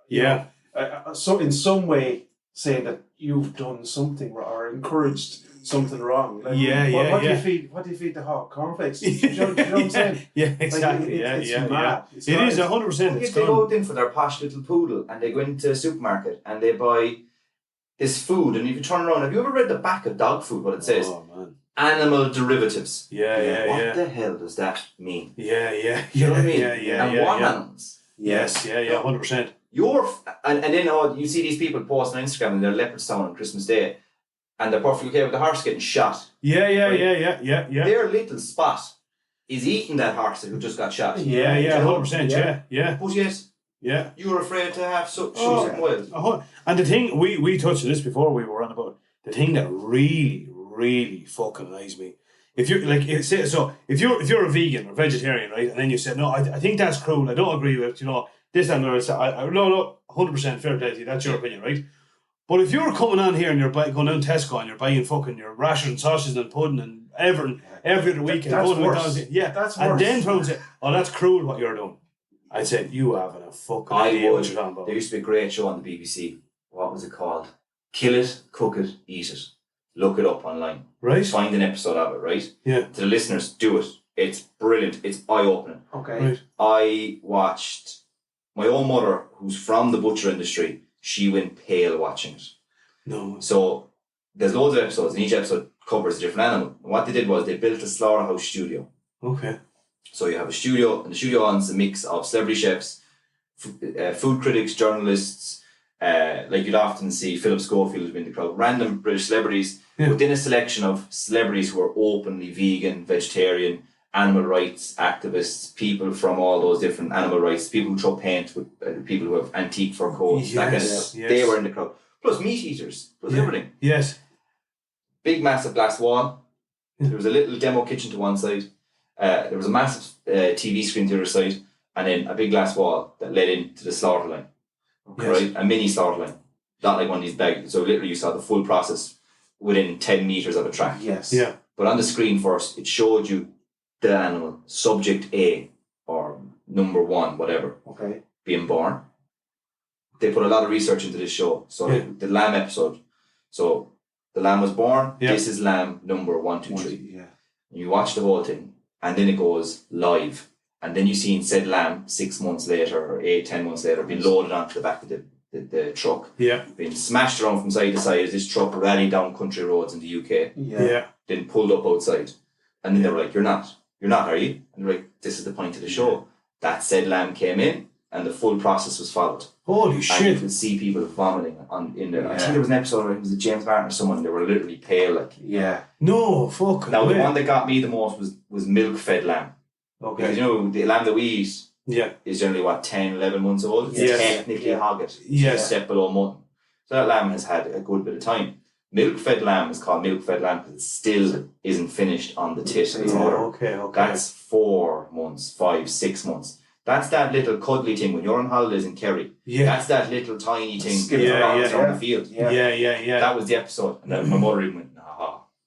so in some way saying that you've done something or encouraged something wrong. Like, Yeah, what yeah. do you feed the hog? Cornflakes. Do you know what I'm saying? Yeah, exactly. Like, it's yeah. mad. It's It mad. is 100%. If It's they go gone. in for their posh little poodle and they go into a supermarket and they buy this food, and if you turn around, have you ever read the back of dog food? What it says? Oh man. Animal derivatives. Yeah. What the hell does that mean? Yeah. You know what I mean? Yeah. And what animals? Yes. Yeah. 100%. And then you see these people post on Instagram in their Leopardstown on Christmas Day, and they're perfectly okay with the horse getting shot. Yeah. Right? Their little spot is eating that horse who just got shot. Yeah. 100%. Yeah. But yet, Yeah. you were afraid to have something wild. And the thing we touched on this before we were on about the thing that really fucking annoys me. If you're like, if you're a vegan or vegetarian, right, and then you said no, I think that's cruel. I don't agree with this and that. No, 100% fair play to you. That's your opinion, right? But if you're coming on here and you're going down Tesco and you're buying fucking your rashers and sausages and pudding and every other week and going to McDonald's, that's and worse. then trying to say, oh, that's cruel what you're doing. I said, you having a fucking idea what you're talking about. There used to be a great show on the BBC. What was it called? Kill It, Cook It, Eat It. Look it up online. Right. Find an episode of it, right? Yeah. To the listeners, do it. It's brilliant. It's eye-opening. Okay. Right. I watched my own mother, who's from the butcher industry, she went pale watching it. No. So there's loads of episodes, and each episode covers a different animal. And what they did was they built a slaughterhouse studio. Okay. So you have a studio, and the studio owns a mix of celebrity chefs, food critics, journalists, like you'd often see Philip Schofield in the crowd, random British celebrities, within a selection of celebrities who are openly vegan, vegetarian, animal rights activists, people from all those different animal rights, people who throw paint, with people who have antique fur coats, that kind of stuff. Yes. They were in the crowd. Plus meat eaters, plus everything. Yes. Big massive glass wall. There was a little demo kitchen to one side. There was a massive TV screen to the other side, and then a big glass wall that led into the slaughter line. Yes. Right? A mini slaughter line. Not like one of these bags. So literally you saw the full process within 10 metres of a track. Yes. Yeah. But on the screen first, it showed you the animal, subject A, or number 1, whatever, Okay. being born. They put a lot of research into this show. So like the lamb episode. So the lamb was born. Yeah. This is lamb number 1, 2, 3. Yeah. You watch the whole thing, and then it goes live. And then you see said lamb 6 months later or 8-10 months later being loaded onto the back of the truck. Yeah. Being smashed around from side to side as this truck rallied down country roads in the UK. Yeah. Then pulled up outside. And then they were like, You're not, are you? And they're like, this is the point of the show. That said lamb came in and the full process was followed. Holy And shit. you could see people vomiting in there. I think there was an episode where it was a James Martin or someone, they were literally pale. Like. Yeah. No, fucking Now, way. the one that got me the most was milk-fed lamb. Okay. Because, the lamb that we eat Yeah. is generally, 10, 11 months old? It's Yes. technically hogget. Yes. It's a step below mutton. So that lamb has had a good bit of time. Milk-fed lamb is called milk-fed lamb because it still isn't finished on the tit of its mother. Okay. That's 4 months, 5, 6 months. That's that little cuddly thing when you're on holidays in Kerry. Yeah. That's that little tiny thing Skipping around around, on the field. Yeah. That was the episode. And then my mother even went,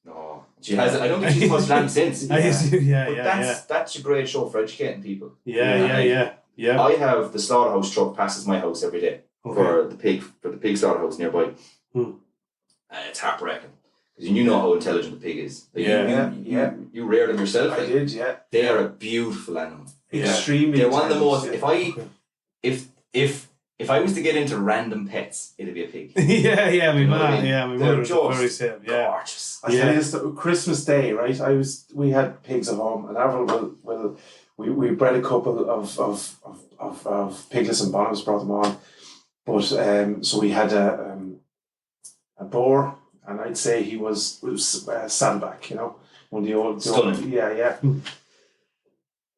no. She has. I don't think she's touched lamb since. But that's a great show for educating people. Yeah. I have the slaughterhouse truck passes my house every day for the pig slaughterhouse nearby. And it's heartbreaking. Because you know how intelligent the pig is. Like you rear them yourself. I did, yeah. They are a beautiful animal. Extremely. They're one of the most. Yeah. If I was to get into random pets, it'd be a pig. Yeah, You know what I mean? my They're mother was just very same. Yeah. Gorgeous. I tell you this, Christmas Day, right? We had pigs at home, and Avril we bred a couple of piglets and bonnet, brought them on, but so we had a boar, and I'd say he was saddleback, one of the old Stunning. yeah.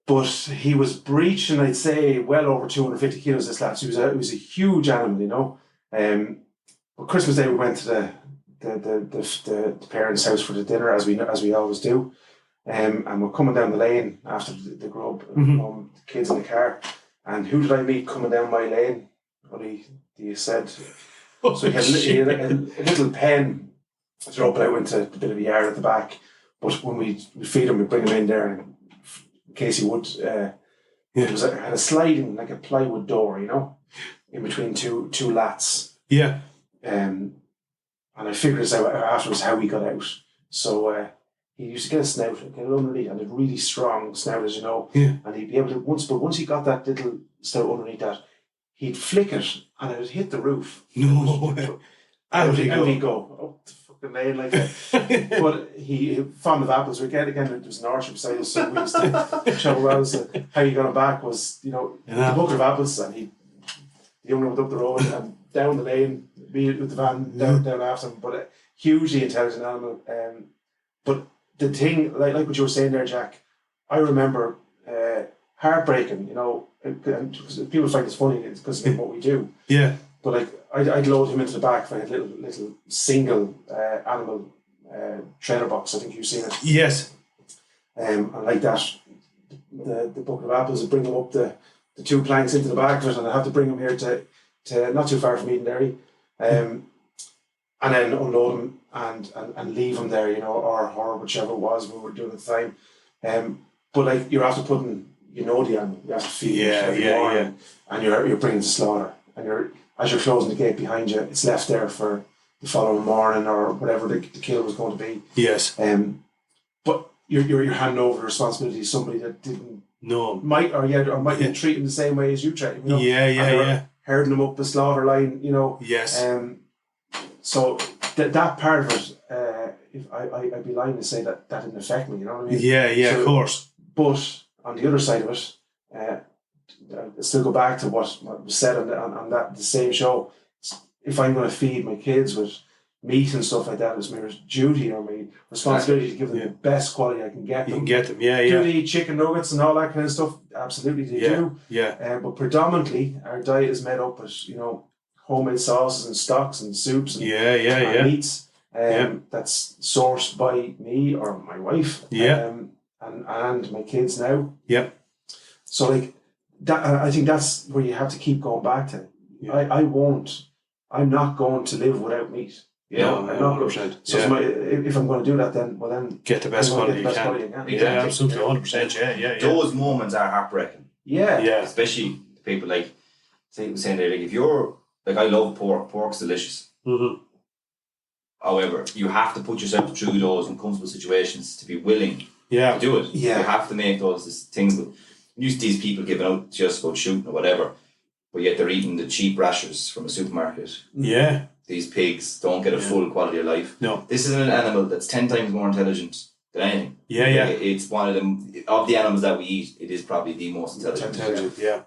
But he was breeching, I'd say, well over 250 kilos. This lad, it was a huge animal, But Christmas Day we went to the parents' house for the dinner as we always do, and we're coming down the lane after the grub, the kids in the car, and who did I meet coming down my lane? You said. So he had a little pen to open out into the bit of a yard at the back, but when we feed him, we bring him in there, and in case he would, it had a sliding, like a plywood door, in between two lats. Yeah. And I figured this out afterwards how he got out. So he used to get a snout, get it underneath, and a really strong snout, as you know. Yeah. And he'd be able to once he got that little snout underneath that, he'd flick it and it would hit the roof. No way. Out he'd go up the fucking lane like that. But he fond of apples. Again, there was an orchard beside us, so we used to travel around. So how you got him back was, the bucket of apples, and the young went up the road and down the lane, me with the van down after him. But a hugely intelligent animal. But the thing, like what you were saying there, Jack, I remember heartbreaking. Because people find it's funny because of what we do. Yeah. But I'd load him into the back if I had little single animal trailer box. I think you've seen it. Yes. And like that, the bucket of apples would bring them up the 2 planks into the back of it, and I'd have to bring them here to not too far from Edenderry, and then unload them and leave them there, or whichever it was we were doing at the time. But you're after putting, the animal, you have to feed it every morning, and you're bringing it to slaughter, and as you're closing the gate behind you, it's left there for the following morning or whatever the kill was going to be. Yes. But you're handing over the responsibility to somebody that didn't might be treating the same way as you treat him. Herding them up the slaughter line, Yes. So that part of it, if I'd be lying to say that didn't affect me. You know what I mean? Yeah, of course. But on the other side of it, I still go back to what was said on the same show. If I'm going to feed my kids with meat and stuff like that, it's my duty or my responsibility to give them the best quality I can get them. You can get them, Do they eat chicken nuggets and all that kind of stuff? Absolutely, they do. Yeah. But predominantly, our diet is made up with homemade sauces and stocks and soups and meats. That's sourced by me or my wife. And my kids now. Yep. So that, I think that's where you have to keep going back to. Yeah. I'm not going to live without meat. I'm not going to. So if I'm going to do that, then get the best quality you can. Exactly. Yeah, absolutely, 100%. Yeah. Those moments are heartbreaking. Yeah. Especially people saying there, if you're I love pork. Pork's delicious. Mm-hmm. However, you have to put yourself through those uncomfortable situations to be willing to do it. Yeah. You have to make those things. You see these people giving out just go shooting or whatever, but yet they're eating the cheap rashers from a supermarket. Yeah. These pigs don't get a full quality of life. No. This is an animal that's 10 times more intelligent than anything. Yeah. It's one of them, of the animals that we eat, it is probably the most intelligent. Yeah.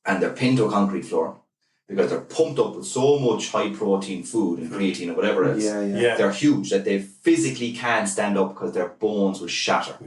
And they're pinned to a concrete floor because they're pumped up with so much high protein food and creatine or whatever else. Yeah. They're huge that they physically can't stand up because their bones will shatter.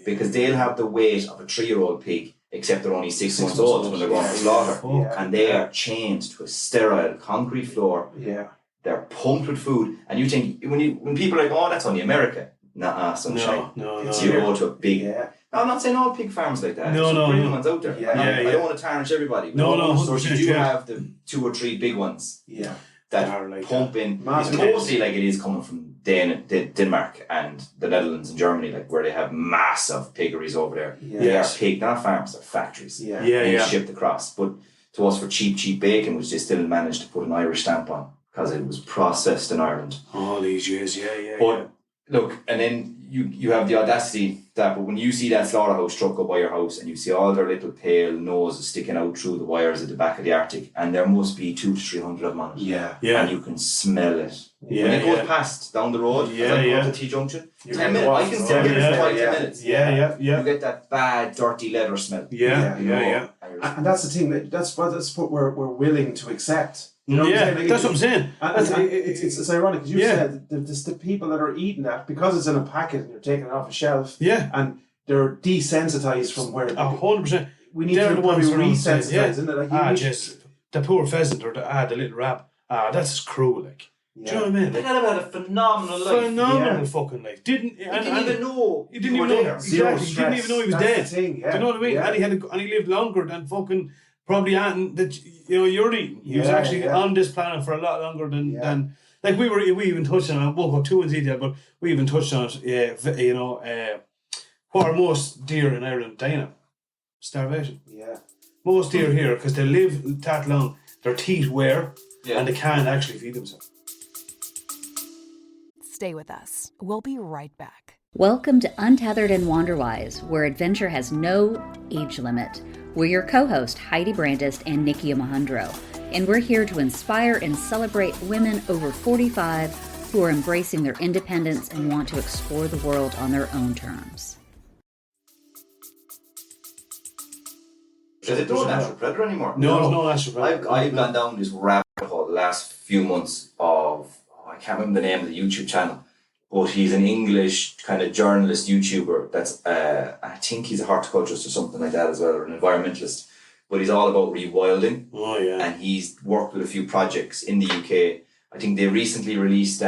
Because they'll have the weight of a 3-year-old pig, except they're only 6 months old when they're going to slaughter. And they are chained to a sterile concrete floor. Yeah. They're pumped with food. And you think, when people are like, oh, that's only America. Nah, sunshine. No. You go to a big... No, I'm not saying all pig farms like that. There's some brilliant ones out there. I don't want to tarnish everybody. So you do have the 2 or 3 big ones. Yeah. That pump in. It's mostly like it is coming from Denmark and the Netherlands and Germany, where they have massive piggeries over there. They are pig, not farms, they're factories. They shipped across. But to us for cheap bacon, which they still managed to put an Irish stamp on because it was processed in Ireland. All these years, But look, and then you have the audacity that, but when you see that slaughterhouse truck go by your house and you see all their little pale noses sticking out through the wires at the back of the Arctic, and there must be 200 to 300 of them on it. And you can smell it. When it goes past down the road, as I go to T-Junction, 10 minutes, I can still get it for 5 minutes. You get that bad, dirty leather smell. And that's the thing, that's what we're willing to accept. That's what I'm saying. It's ironic because you said the people that are eating that, because it's in a packet and you're taking it off a shelf, and they're desensitized from where 100%. We need to probably resensitize, isn't it? Just the poor pheasant or the little rab. That's just cruel, Do you know what I mean? They had a phenomenal life. Phenomenal fucking life. He didn't even know. He didn't even know. Exactly. He didn't even know he was dead. Do you know what I mean? And he lived longer than fucking probably that you're eating. He was actually on this planet for a lot longer than we even touched on it. I won't go too into detail, but we even touched on it. What are most deer in Ireland dying of? Starvation. Most deer here, because they live that long, their teeth wear and they can't actually feed themselves. Stay with us. We'll be right back. Welcome to Untethered and Wanderwise, where adventure has no age limit. We're your co-host, Heidi Brandis and Nikki Mahundro, and we're here to inspire and celebrate women over 45 who are embracing their independence and want to explore the world on their own terms. There's no Natural Predator anymore. No, there's no Natural Predator. I've gone down this rabbit hole the last few months of, I can't remember the name of the YouTube channel, but he's an English kind of journalist YouTuber that's, I think he's a horticulturist or something like that as well, or an environmentalist, but he's all about rewilding. Oh, yeah. And he's worked with a few projects in the UK. I think they recently released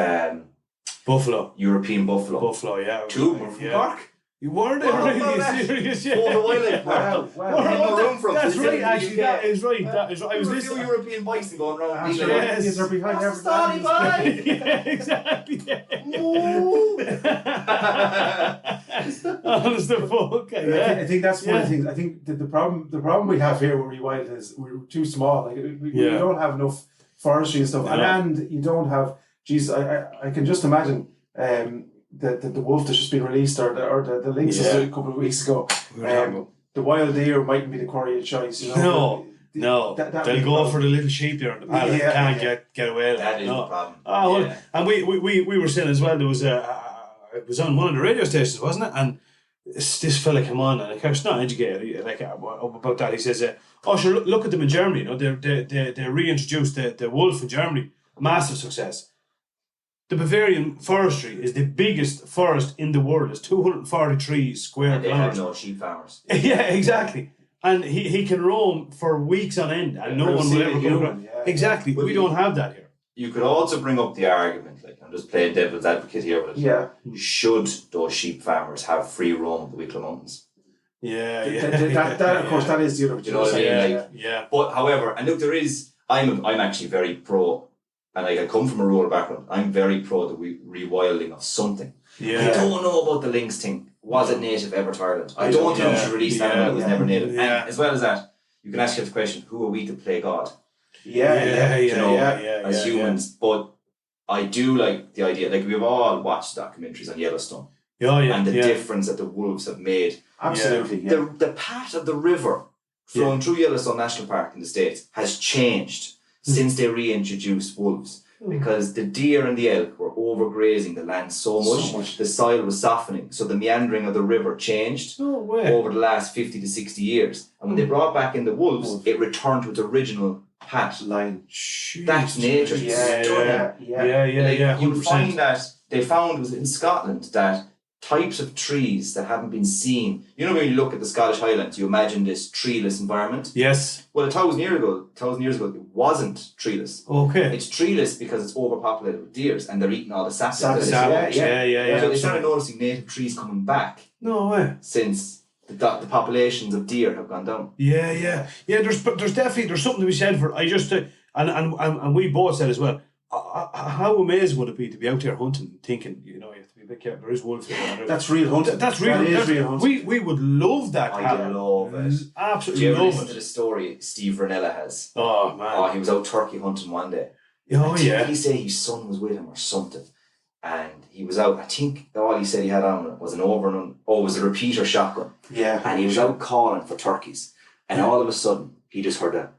Buffalo. European buffalo. Buffalo, yeah. Two were from Cork. You were there, really serious, yeah. Photo wildlife. Wow. Wow. Room from That's right, actually, that is right. That is right. I was There were a few listening. European bison going around. Yes. They're behind That's the Starry Boy. Yeah, exactly. Moo. Honest to fuck, yeah. I think that's one of the things. I think that the problem we have here with rewild is we're too small. Like we don't have enough forestry and stuff, and you don't have. Geez, I can just imagine the wolf that's just been released or the lynx a couple of weeks ago. The wild deer mightn't be the quarry of choice. You know? No, they'll go for the little sheep there in the paddock. Can't get away. That is the problem. And we were saying as well. There was it was on one of the radio stations, wasn't it? And this fella came on, and of course not educated like about that. He says, "Oh, sure, look at them in Germany. You know, they reintroduced the wolf in Germany. Massive success. The Bavarian forestry is the biggest forest in the world. It's 243 square And they kilometers. have no sheep farmers. Yeah, exactly. And he can roam for weeks on end, and no one will ever come around. Yeah. Exactly. But we don't have that here. You could also bring up the argument, like I'm just playing devil's advocate here with it. Yeah. Should those sheep farmers have free roam of the Wicklow Mountains? Yeah, That of course, that is the other. You know what I mean? Yeah, Like, yeah. But however, and look, I'm actually very pro, and like I come from a rural background. I'm very pro the rewilding of something. Yeah. I don't know about the lynx thing. Was it native ever to Ireland? I don't think we should release that when it was never native. Yeah. And as well as that, you can ask yourself the question: who are we to play God? As humans. But I do like the idea. Like we've all watched documentaries on Yellowstone. And the difference that the wolves have made. Absolutely. Yeah. The path of the river flowing through Yellowstone National Park in the States has changed since they reintroduced wolves. Because the deer and the elk were overgrazing the land so much, the soil was softening. So the meandering of the river changed over the last 50 to 60 years. And when they brought back in the wolves, it returned to its original path line. That's nature. You'll find that they found, was in Scotland, that types of trees that haven't been seen. You know, when you look at the Scottish Highlands, you imagine this treeless environment. Yes. Well, 1,000 years ago, it wasn't treeless. Okay. It's treeless because it's overpopulated with deers and they're eating all the saplings. So they started noticing native trees coming back. No way. Since the populations of deer have gone down. Yeah. There's definitely something to be said for. I just and we both said as well. How amazing would it be to be out there hunting, thinking, you know, you have to be a bit careful. There is wolves there. That's real hunting. That's real hunting. We would love that. I love it. Absolutely Do you ever love listen it. to the story Steve Ranella has? Oh man. He was out turkey hunting one day. Oh yeah. He said his son was with him or something, and he was out. I think all he said he had on was an was a repeater shotgun. Yeah. And he was out calling for turkeys, and all of a sudden he just heard a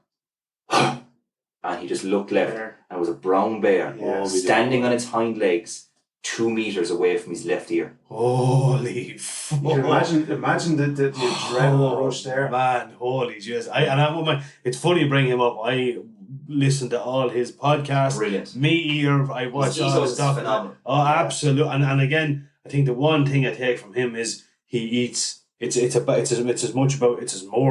and he just looked left, and it was a brown bear standing on its hind legs 2 meters away from his left ear. Holy fuck. You can imagine the adrenaline rush there. Man, holy Jesus. It's funny you bring him up. I listened to all his podcasts. Brilliant. I watched all his stuff. Phenomenal. Oh, absolutely. And again, I think the one thing I take from him is he eats. It's more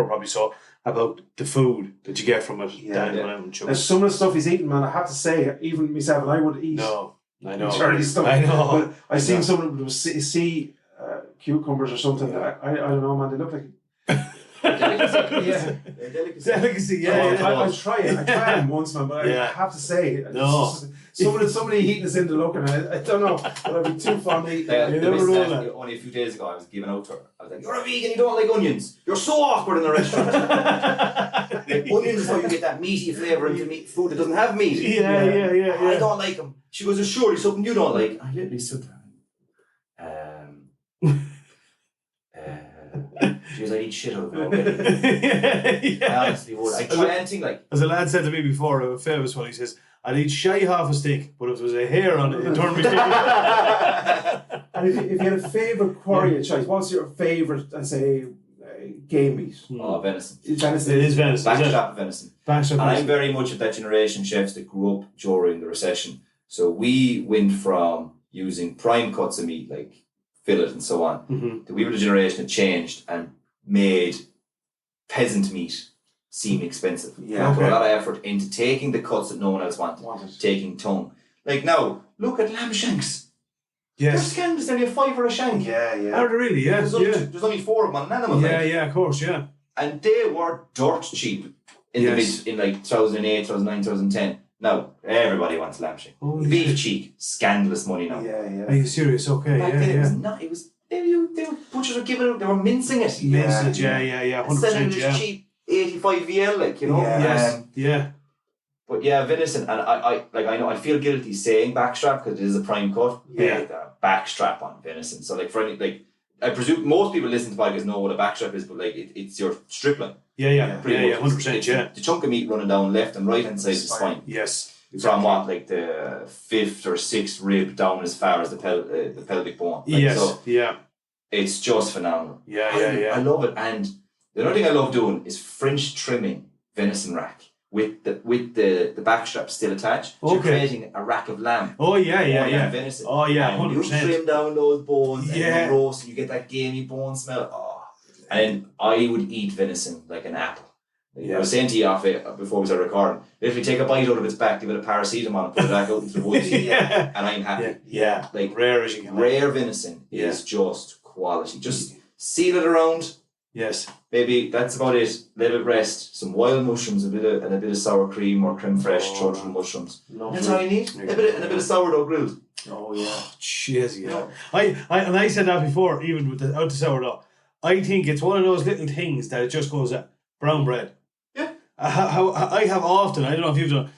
probably so about the food that you get from it. And some of the stuff he's eating, man, I have to say, even myself, and I would eat. No, I know. Charlie stuff. I know. But I seen someone with sea cucumbers or something. That I don't know, man. They look like. Delicacy. I try them once, man, but I have to say, somebody eating us into looking at it. I don't know, but I'd be too fond of eating. Only a few days ago, I was giving out to her. I was like, "You're a vegan, you don't like onions. You're so awkward in the restaurant." Onions is how you get that meaty flavour into food that doesn't have meat. Yeah. I don't like them. She goes, "There's surely something you don't like." I literally stood there. She goes, "I'd eat shit out of it already." I honestly would. I try anything like. As a lad said to me before, a famous one, he says, "I'd eat shy half a stick, but if there was a hair on it, it turned me stick." And if you had a favourite quarry of choice, what's your favourite, I'd say, game meat? Oh, venison. Venison. It is venison. Backstrap venison. Backstrap And I'm venison. very much of that generation chefs that grew up during the recession. So we went from using prime cuts of meat, like fillet and so on, to we were the generation that changed and made peasant meat seem expensive. Yeah. Put a lot of effort into taking the cuts that no one else wanted. Taking tongue. Like now, look at lamb shanks. They're Yes. scandalous. They're only $5 a shank. Yeah. Are they really? Yeah. There's only 4 of them on an animal. Yeah, like. yeah, of course, yeah. And they were dirt cheap in the mid, in like 2008, 2009, 2010. Now everybody wants lamb shank. Holy Beef shit. cheek, scandalous money now. Yeah. Are you serious? Okay, Back yeah, then it was yeah. not. It was they were butchers were giving it. They were mincing it. Minced, yeah, And selling 100%, it yeah. as cheap 85 VL, like you know. Yeah. Yes, yeah. But yeah, venison, and I know I feel guilty saying backstrap because it is a prime cut. Yeah. The backstrap on venison. So like for any like. I presume most people listen to podcasts know what a backstrap is, but like it's your strip line. Yeah, Pretty much. 100%, It's yeah. The chunk of meat running down left and right hand side is fine. Yes. From what, like the 5th or 6th rib down as far as the pelvic bone. Like, Yes, so yeah. it's just phenomenal. Yeah. I love it. And the other thing I love doing is French trimming venison rack with the backstrap still attached. So you're Okay. creating a rack of lamb. Oh, yeah. Venison. Oh, yeah, And you 100%. trim down those bones and Yeah. you roast and you get that gamey bone smell. Oh. And I would eat venison like an apple. I was saying to you off it before we started recording, literally take a bite out of its back, give it a paracetamol, and put it back out into the woods, Yeah. and I'm happy. Yeah. Like Rare as you can. rare venison is just quality. Just seal it around. Yes. Maybe that's about it. Let it rest. Some wild mushrooms, a bit of sour cream or creme fraiche, tropical mushrooms. That's all you need. And a bit of sourdough grilled. Oh yeah. Jeez, yeah. I said that before, even with the sourdough. I think it's one of those little things that it just goes at brown bread. Yeah. I have often, I don't know if you've done,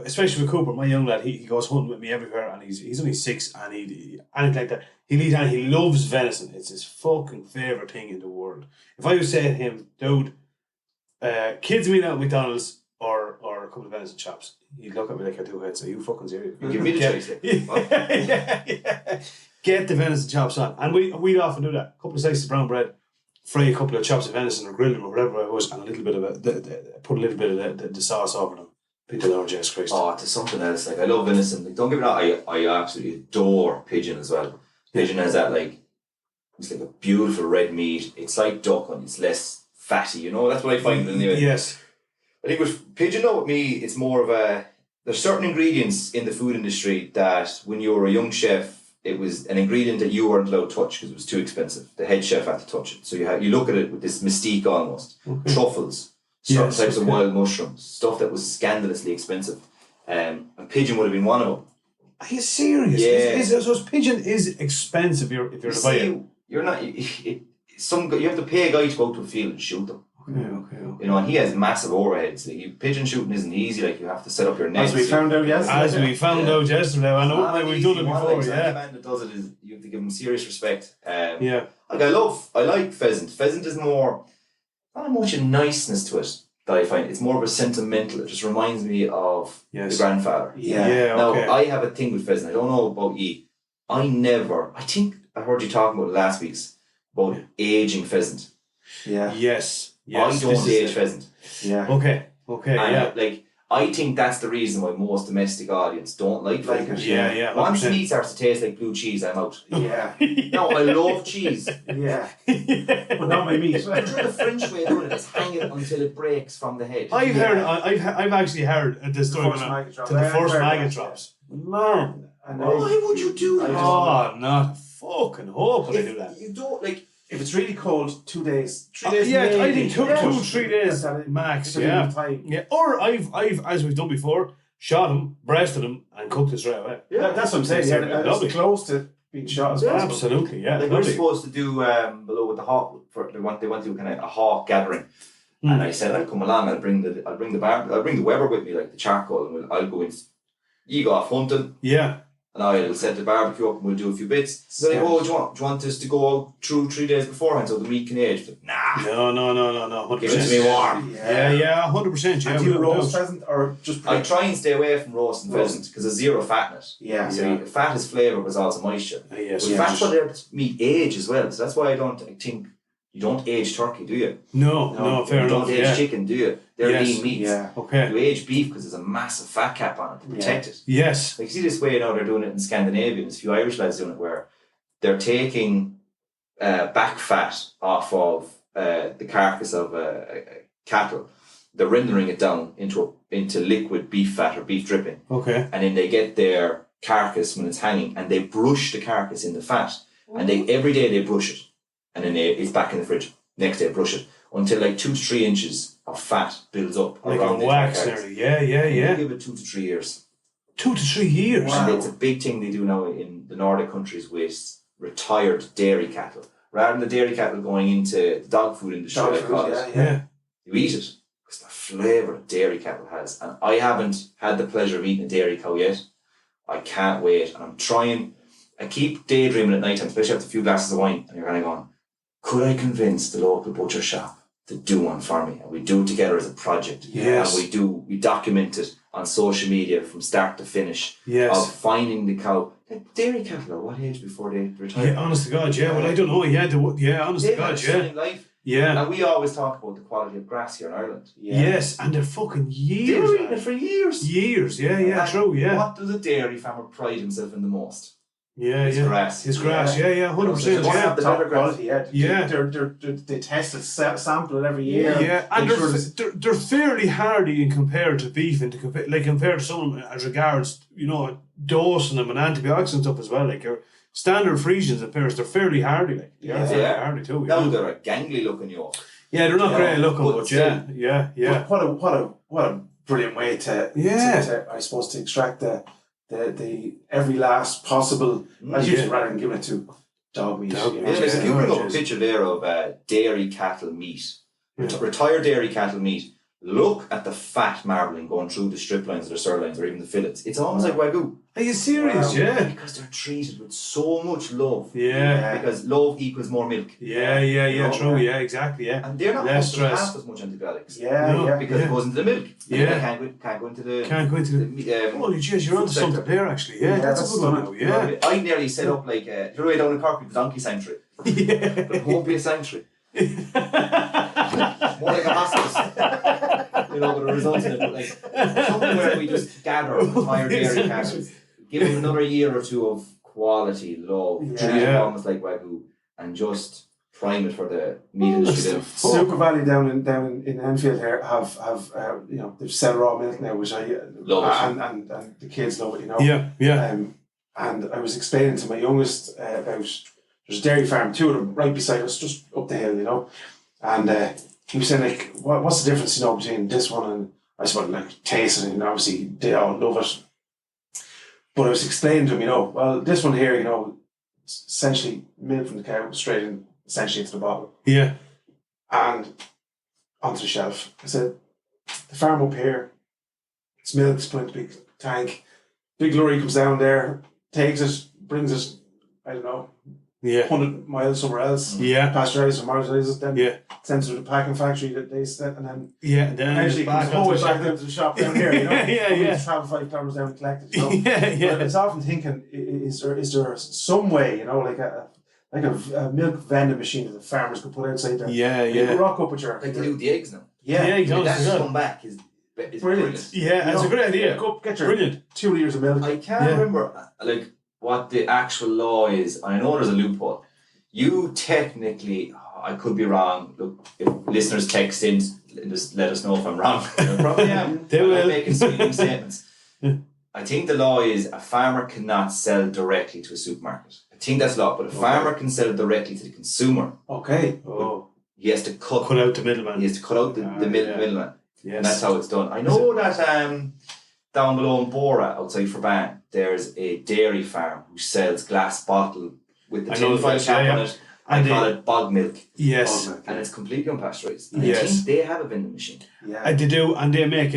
especially with Cooper, my young lad, he goes hunting with me everywhere, and he's only 6, and anything like that. He loves venison. It's his fucking favourite thing in the world. If I would say to him, dude, kids meet out at McDonald's or a couple of venison chops, he'd look at me like I do heads. Are you fucking serious? Give me the choice. Yeah. Get the venison chops on. And we'd often do that. A couple of slices of brown bread, fry a couple of chops of venison or grill them or whatever it was, and a little bit of put a little bit of the sauce over them. Big the Lord Jesus Christ. Oh, to something else. Like I love venison. Like, don't get me wrong, I absolutely adore pigeon as well. Pigeon has that it's like a beautiful red meat. It's like duck and it's less fatty, you know. That's what I find anyway. Yes. I think with pigeon, though, with me, it's more of there's certain ingredients in the food industry that when you were a young chef, it was an ingredient that you weren't allowed to touch because it was too expensive. The head chef had to touch it. So you look at it with this mystique almost. Okay. Truffles, certain types of okay. wild mushrooms, stuff that was scandalously expensive. And pigeon would have been one of them. Are you serious? Yeah. So pigeon is expensive if you're to buy it. You're not. You have to pay a guy to go out to a field and shoot them. Okay. You know, and he has massive overheads. Like, pigeon shooting isn't easy. Like you have to set up your nets. As we found out yesterday. As we found out yesterday, I know we've done it before. Any Yeah. man that does it is you have to give him serious respect. Yeah. Like I like pheasant. Pheasant is more not much a niceness to it that I find. It's more of a sentimental. It just reminds me of the grandfather. Yeah. Now Okay. I have a thing with pheasant. I don't know about you. I think I heard you talking about it last week's about aging pheasant. Yeah. Yes. I don't age pheasant. Yeah. Okay. And like I think that's the reason why most domestic audience don't like pheasant. Yeah. Once 100%. meat starts to taste like blue cheese, I'm out. Yeah. No, I love cheese. Yeah. But not my meat. But the French way of doing it is hang it until it breaks from the head. I've actually heard the story first to maggot drop. the first Yeah. maggot drops. Man. Why would you do that? Oh, not fucking hope would I do that. You don't like. If it's really cold, 2 days. 3 days. Yeah, I maybe. think 2-3 days That's max. a bit Yeah. of time. Yeah. Or I've as we've done before, shot him, breasted him, and cooked it straight away. Yeah, that's what I'm saying. Yeah, Lovely. it's close to being shot as possible. Absolutely, yeah. Like we're lovely. supposed to do below with the hawk. They want to do kind of a hawk gathering, and I said I'll come along. I'll bring the Weber with me, like the charcoal, and I'll go in. You go off hunting. Yeah. And I'll set the barbecue up and we'll do a few bits. So they go, do you want us to go out through 3 days beforehand so the meat can age? But nah. No. 100%. Give it to me warm. Yeah, 100%. Yeah, And do you roast pheasant or just... I try and stay away from roasting pheasant because there's zero fat in it. Yeah. So fat is flavour, but it's also moisture. Yes. But fat's what helps meat age as well. So that's why I think you don't age turkey, do you? No, fair enough. You don't age chicken, do you? They're lean meats. Yeah. Okay. You age beef because there's a massive fat cap on it to protect it. Yes. Like, you see this way now they're doing it in Scandinavia. There's a few Irish lads doing it where they're taking back fat off of the carcass of cattle. They're rendering it down into liquid beef fat or beef dripping. Okay. And then they get their carcass when it's hanging and they brush the carcass in the fat. And every day they brush it. And then it's back in the fridge. Next day brush it until like 2 to 3 inches of fat builds up Like around a wax nearly. Yeah. Give it 2 to 3 years. 2 to 3 years. And it's a big thing they do now in the Nordic countries with retired dairy cattle. Rather than the dairy cattle going into the dog food industry, Yeah. you eat it because the flavour that dairy cattle has. And I haven't had the pleasure of eating a dairy cow yet. I can't wait. And I'm trying. I keep daydreaming at night time, especially after a few glasses of wine, and you're kind of going, could I convince the local butcher shop to do one for me? And we do it together as a project. Yes. And we document it on social media from start to finish. Yes. Of finding the cow. Like dairy cattle are what age before they retire? Yeah, honest to God, yeah. Well, I don't know. Yeah, honest to God, yeah. Life. Yeah. And we always talk about the quality of grass here in Ireland. Yes, and they're fucking years. They were eating it for years. Years, yeah, true, yeah. What does a dairy farmer pride himself in the most? Yeah, His grass. His grass, yeah, 100%. They want to have the Top better grass. quality, they test it, sample it every year. Yeah, and they're fairly hardy in compared to beef and compared to someone as regards, dosing them and antibiotics and stuff as well. Like your standard Friesians and pears, they're fairly hardy. Like fairly hardy too. Now they're a gangly looking yoke. Yeah, they're not great looking, but yeah. What a brilliant way to I suppose to extract the every last possible. I usually rather than giving it to dog meat. If you bring up a picture there of dairy cattle meat, retired dairy cattle meat, look at the fat marbling going through the strip lines or the sirloins or even the fillets. It's almost like Wagyu. Are you serious? Wow. Yeah. Because they're treated with so much love. Yeah. Because love equals more milk. Yeah, true. Yeah, exactly. Yeah. And they're not less pumping stress. half as much antibiotics. Because it goes into the milk. Yeah. And can't go into the. Holy jeez, you're onto something there actually. Yeah, that's a good one now. Yeah. I nearly set up like the way down in Cork, the donkey sanctuary. Yeah. But it won't be a sanctuary. More like a hospice. But the results of it. But like something where we just gather retired dairy cattle, give them another year or two of quality, love, treat it almost like Wagyu, and just prime it for the meat industry. Super Valley down in Enfield here have they've sell raw milk now, which I love it. And the kids love it, Yeah. And I was explaining to my youngest about there's a dairy farm, 2 of them right beside us, just up the hill, and he was saying like, what's the difference, between this one and I suppose like taste it, and obviously they all love it. But I was explaining to him, well, this one here, it's essentially milk from the cow straight in, essentially into the bottle. Yeah. And onto the shelf. I said, the farm up here, it's milk, it's put in a big tank. Big lorry comes down there, takes it, brings it, I don't know, 100 miles somewhere else. Yeah. Pasteurizes and marginalizes it, then sends it to the packing factory that they set, and then eventually comes all the way back down to the shop down here, to travel 5 kilometers down and collect it. But I was often thinking, is there some way, like a milk vending machine that the farmers could put outside there? You can rock up with your... Like they do with the eggs now. That's come back is brilliant. Yeah, it's a great idea. Go up, get your 2 litres of milk. I can't remember what the actual law is. I know there's a loophole. You technically, I could be wrong. Look, if listeners text in, just let us know if I'm wrong. I probably am. They will. I'm making sweeping statements. I think the law is a farmer cannot sell directly to a supermarket. I think that's law, but a farmer can sell directly to the consumer. Okay. He has to cut out the middleman. He has to cut out the middleman. Yes. And that's how it's done. I know that down below in Bora, outside Forban, there's a dairy farm who sells glass bottle with the tin foil cap on it. I call it bog milk. Yes. Bog milk, And it's completely unpasteurized. And Yes. I think they have a vending machine. Yeah. They do, and they make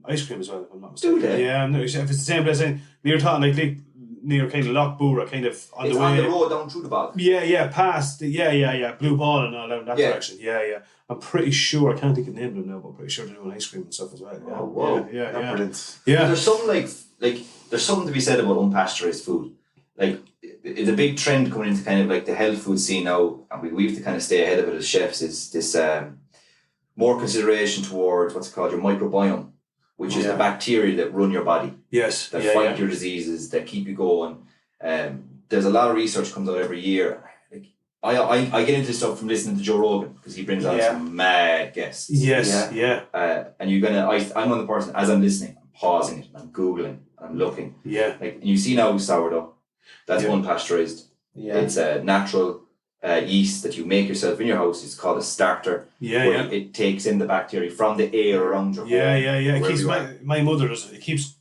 ice cream as well, if I'm not mistaken. Do they? Yeah, I'm not sure if it's the same place, near town, like near kind of Loch Bura, kind of on It's the way. on the road down through the bog. Yeah, past, Blue Ball and all that, that direction. Yeah. I'm pretty sure, I can't think of the name of them now, but I'm pretty sure they're doing ice cream and stuff as well. Yeah. Oh, wow. Yeah. Brilliant. Yeah. There's something like there's something to be said about unpasteurized food. Like, it's a big trend coming into kind of like the health food scene now, and we have to kind of stay ahead of it as chefs, is this more consideration towards what's it called, your microbiome, which is the bacteria that run your body, Yes. that fight your diseases, that keep you going. There's a lot of research comes out every year. Like, I get into this stuff from listening to Joe Rogan, because he brings out some mad guests. Yes. Yeah. And I'm one of the person, as I'm listening, I'm pausing it, I'm Googling, I'm looking. Yeah. Like, you see now sourdough, that's unpasteurized. Yeah. It's a natural yeast that you make yourself in your house. It's called a starter. Yeah. It takes in the bacteria from the air around your home. Yeah. It wherever keeps you are. my mother does it. It keeps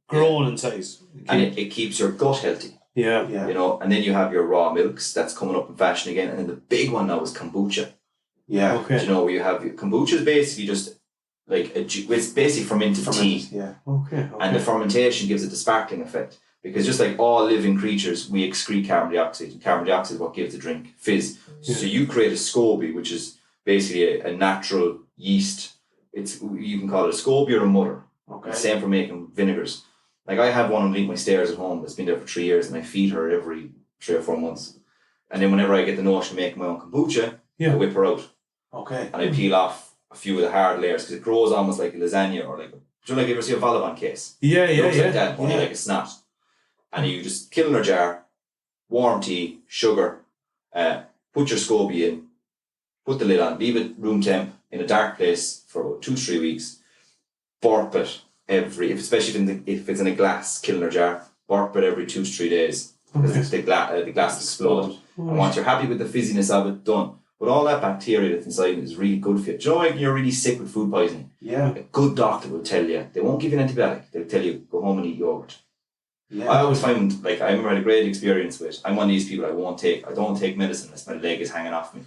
growing in size. It keeps your gut healthy. Yeah. You know, and then you have your raw milks that's coming up in fashion again. And then the big one now is kombucha. Yeah. Okay. Do you know, where you have kombucha is basically just like it's basically fermented tea. Yeah. Okay. And the fermentation gives it the sparkling effect. Because just like all living creatures, we excrete carbon dioxide, and carbon dioxide is what gives the drink fizz. Yeah. So you create a SCOBY, which is basically a natural yeast. You can call it a SCOBY or a mutter. Okay. It's the same for making vinegars. Like, I have one underneath my stairs at home that's been there for 3 years, and I feed her every 3 or 4 months. And then whenever I get the notion to make my own kombucha, I whip her out. Okay. And I peel off a few of the hard layers, because it grows almost like a lasagna, or like, do you know, like, you ever see a Volleyball case? It looks like that, only like a snot. And you just kill in a jar, warm tea, sugar, put your SCOBY in, put the lid on, leave it room temp in a dark place for about 2-3 weeks, burp it especially if it's in a glass kilner jar, burp it every 2 to 3 days, because the glass explode. And once you're happy with the fizziness of it, done. But all that bacteria that's inside it is really good for you. Do you know when you're really sick with food poisoning? Yeah. A good doctor will tell you, they won't give you an antibiotic, they'll tell you, go home and eat yogurt. Yeah. I always find, like, I remember I had a great experience with, I'm one of these people I don't take medicine unless my leg is hanging off me.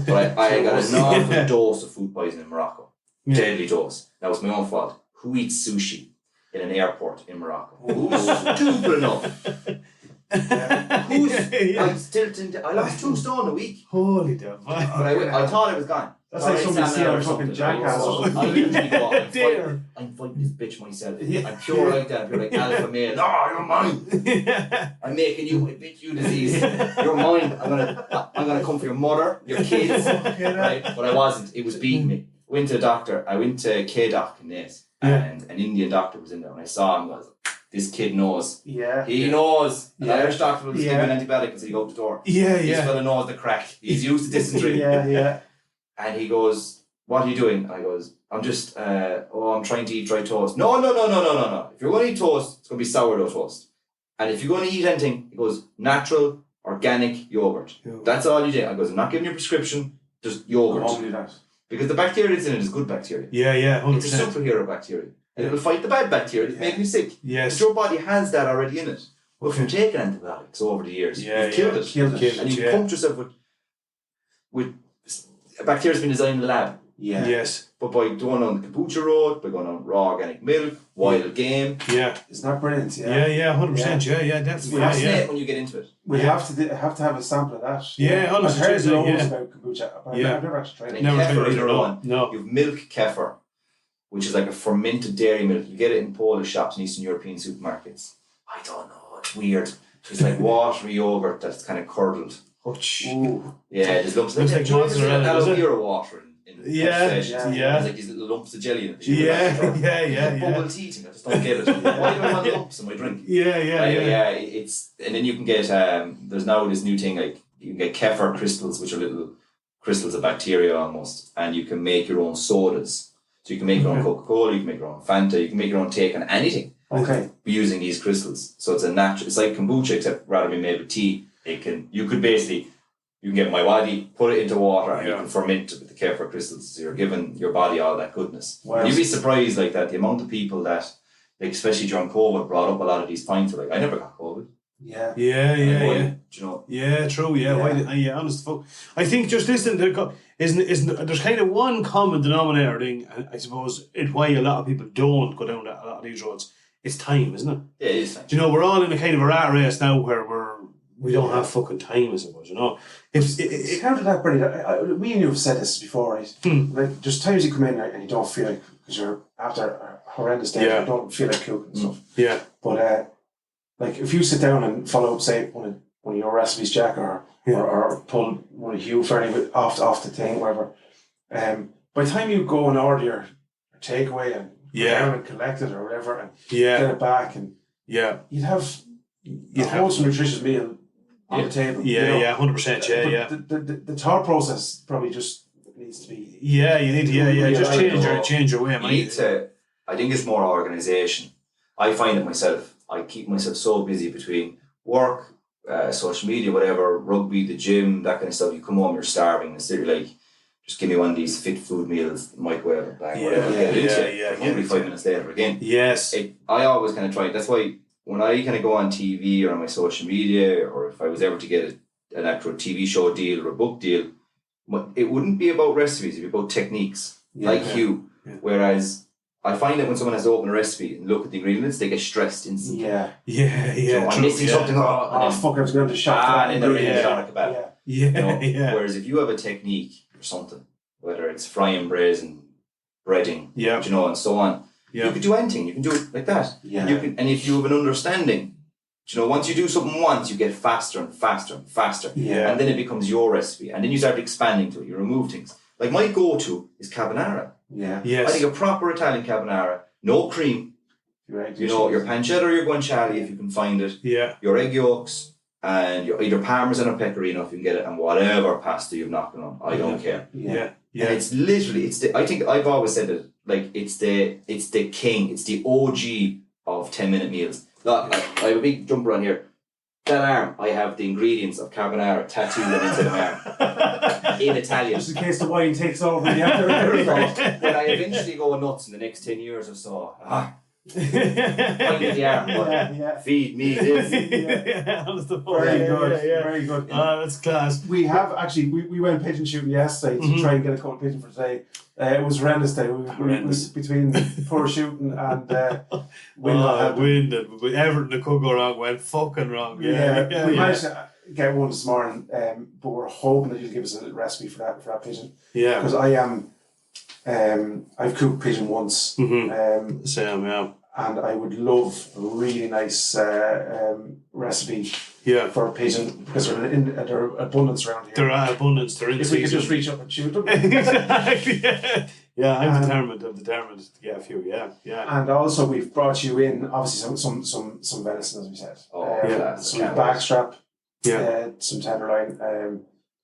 But I got an awful dose of food poisoning in Morocco. Deadly dose. That was my own fault. Who eats sushi in an airport in Morocco? Who's stupid enough? I lost 2 stone a week. Holy devil. But I thought I was gone. That's like somebody seeing a fucking jackass or something. I literally go, I'm fighting this bitch myself. I'm pure like that. I'm pure like alpha male. No, you're mine. I'm making you a bitch, you disease. You're mine. I'm gonna come for your mother, your kids. Right? But I wasn't. It was beating me. Went to a doctor. I went to K-Doc in Naas, and an Indian doctor was in there. When I saw him, I was like, this kid knows. Yeah. He knows. An Irish doctor will just give him an antibiotic and say, go out the door. This fella knows the crack. He's used to dysentery. And he goes, what are you doing? And I goes, I'm just, I'm trying to eat dry toast. No. If you're going to eat toast, it's going to be sourdough toast. And if you're going to eat anything, he goes, natural, organic yogurt. That's all you do. I goes, I'm not giving you a prescription, just yogurt. Only that. Because the bacteria that's in it is good bacteria. 100%. It's a superhero bacteria. And it'll fight the bad bacteria that make you sick. Yes. But your body has that already in it. But from taking antibiotics over the years, you've killed it. And you pumped yourself with bacteria's been designed in the lab. Yeah. Yes. But by going on the kombucha road, by going on raw organic milk, wild game. Yeah. Isn't that brilliant? Yeah, 100%. Yeah, that's It's fascinating when you get into it. We have to have a sample of that. Yeah, 100%. I've heard loads about kombucha, but I've never actually tried it. And kefir is either, another one. No. You have milk kefir, which is like a fermented dairy milk. You get it in Polish shops and Eastern European supermarkets. I don't know, it's weird. It's like watery yogurt that's kind of curdled. Ooh. Yeah, there's lumps. Looks like mozzarella, does it? Aloe vera water in There's like these little lumps of jelly in it. Yeah. Bubble tea thing, I just don't get it. Why do I want lumps in my drink? Yeah. It's, and then you can get, there's now this new thing, like, you can get kefir crystals, which are little crystals of bacteria almost, and you can make your own sodas. So you can make your own Coca-Cola, you can make your own Fanta, you can make your own take on anything. Okay. Using these crystals. So it's a natural, it's like kombucha, except rather than made with tea, you can get my body, put it into water, and you can ferment it with the kefir crystals. So you're giving your body all that goodness. Wow. You'd be surprised like that, the amount of people that, like especially during COVID, brought up a lot of these pints. Like, I never got COVID. Yeah. Yeah, yeah, And why, yeah. do you know? Yeah, true. Yeah, Yeah. yeah, honest fuck. I think just listening to isn't there's kind of one common denominator thing, and I suppose why a lot of people don't go down a lot of these roads. It's time, isn't it? Yeah, it is. Do you know, we're all in a kind of a rat race now where we don't have fucking time, I suppose. You know, It's counter that, Bernie. Me and you have said this before, right? Like, there's times you come in and you don't feel like, because you're after a horrendous day, you don't feel like cooking and stuff. Yeah. But like, if you sit down and follow up, say one of your recipes, Jack, or pull one of Hugh Fernie off the thing, whatever. By the time you go and order your takeaway and go down and collect it or whatever, and get it back, and you'd have a wholesome, nutritious meal on the table. Yeah, yeah, 100%. Yeah, The thought process probably just needs to be. Yeah, you need to. Just change your way. You need to. I think it's more organisation. I find it myself. I keep myself so busy between work, social media, whatever, rugby, the gym, that kind of stuff. You come home, you're starving. Instead, you're like, just give me one of these fit food meals, microwave, and bang, whatever. I'm hungry 5 minutes later again. Yes. I always kind of try. That's why when I kind of go on TV or on my social media, or if I was ever to get an actual TV show deal or a book deal, it wouldn't be about recipes. It'd be about techniques, like you. Yeah. Whereas I find that when someone has to open a recipe and look at the ingredients, they get stressed instantly. So I'm missing something. Fuck, I was going to shop. And then they're really starting about it. Yeah. Whereas if you have a technique or something, whether it's frying, braising, breading, you know, and so on, you could do anything. You can do it like that. Yeah. You can, and if you have an understanding, you know, once you do something once, you get faster and faster and faster. Yeah. And then it becomes your recipe. And then you start expanding to it. You remove things. Like my go-to is carbonara. Yeah. Yes. I think a proper Italian carbonara, no cream. Right. You know, your pancetta or your guanciale, if you can find it. Yeah. Your egg yolks and your either parmesan or pecorino if you can get it, and whatever pasta you've knocked on. I don't care. Yeah. And it's literally, I think I've always said it, like it's the king, it's the OG of 10-minute meals. Look, I have a big jumper on here. That arm, I have the ingredients of carbonara tattooed on into the arm. In Italian. Just in case the wine takes over. When I eventually go nuts in the next 10 years or so, point at the arm, feed me this. Very good. Very good. That's class. We have actually, we went pigeon shooting yesterday to try and get a couple of pigeon for today. It was a horrendous day. We was between poor shooting and wind and everything that could go wrong went fucking wrong. We managed to get one this morning, but we're hoping that you'll give us a recipe for that pigeon. Yeah, because I've cooked pigeon once. Same, yeah. And I would love a really nice recipe for a pigeon, because there are abundance around here. There are abundance. They're in if we could just reach up and shoot them. Exactly. Yeah, I'm determined to get a few. Yeah. And also we've brought you in obviously some venison, as we said. Some backstrap. Some tenderloin,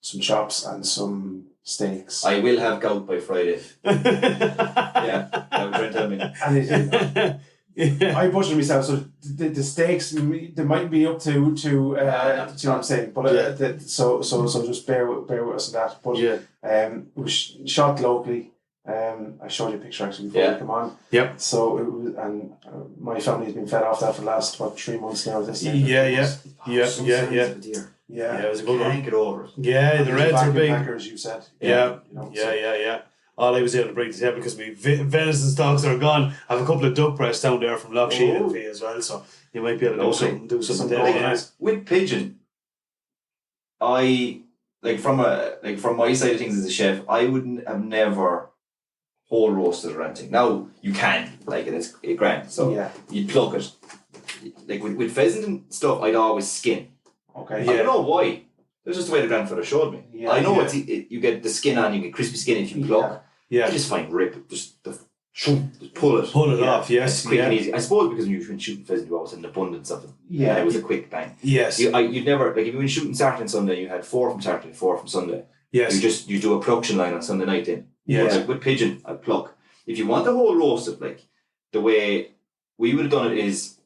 some chops, and some steaks. I will have gout by Friday. That was trying to tell me. And I butchered myself, so the steaks they might be up to you know what I'm saying, but so just bear with us on that. But it was shot locally. I showed you a picture actually before we come on. Yep. So it was, and my family's been fed off that for the last 3 months now. This Yeah. It was a good one. Can't get over it. Yeah, the reds are big. As you said. Yeah. All I was able to bring to the table because my venison stocks are gone. I have a couple of duck breasts down there from Loch Sheehan as well, so you might be able to do something there. With pigeon, I from my side of things as a chef, I wouldn't have never whole roasted or anything. Now you can, and it's grand. So you'd pluck it. Like with pheasant and stuff, I'd always skin. Okay. I don't know why. That's just the way the grandfather showed me. I know you get the skin on, you get crispy skin if you pluck. I just find just pull it off. Yes, it's quick and easy. I suppose because when you've been shooting pheasant, you always had an abundance of them. Yeah, and it was a quick bang. Yes, you'd never if you were shooting Saturday and Sunday, you had 4 from Saturday, 4 from Sunday. Yes, you do a production line on Sunday night then. Yes, but with pigeon, I'd pluck. If you want the whole roasted, the way we would have done it is,